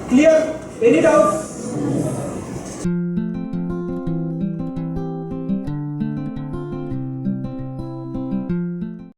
Clear? Any doubt?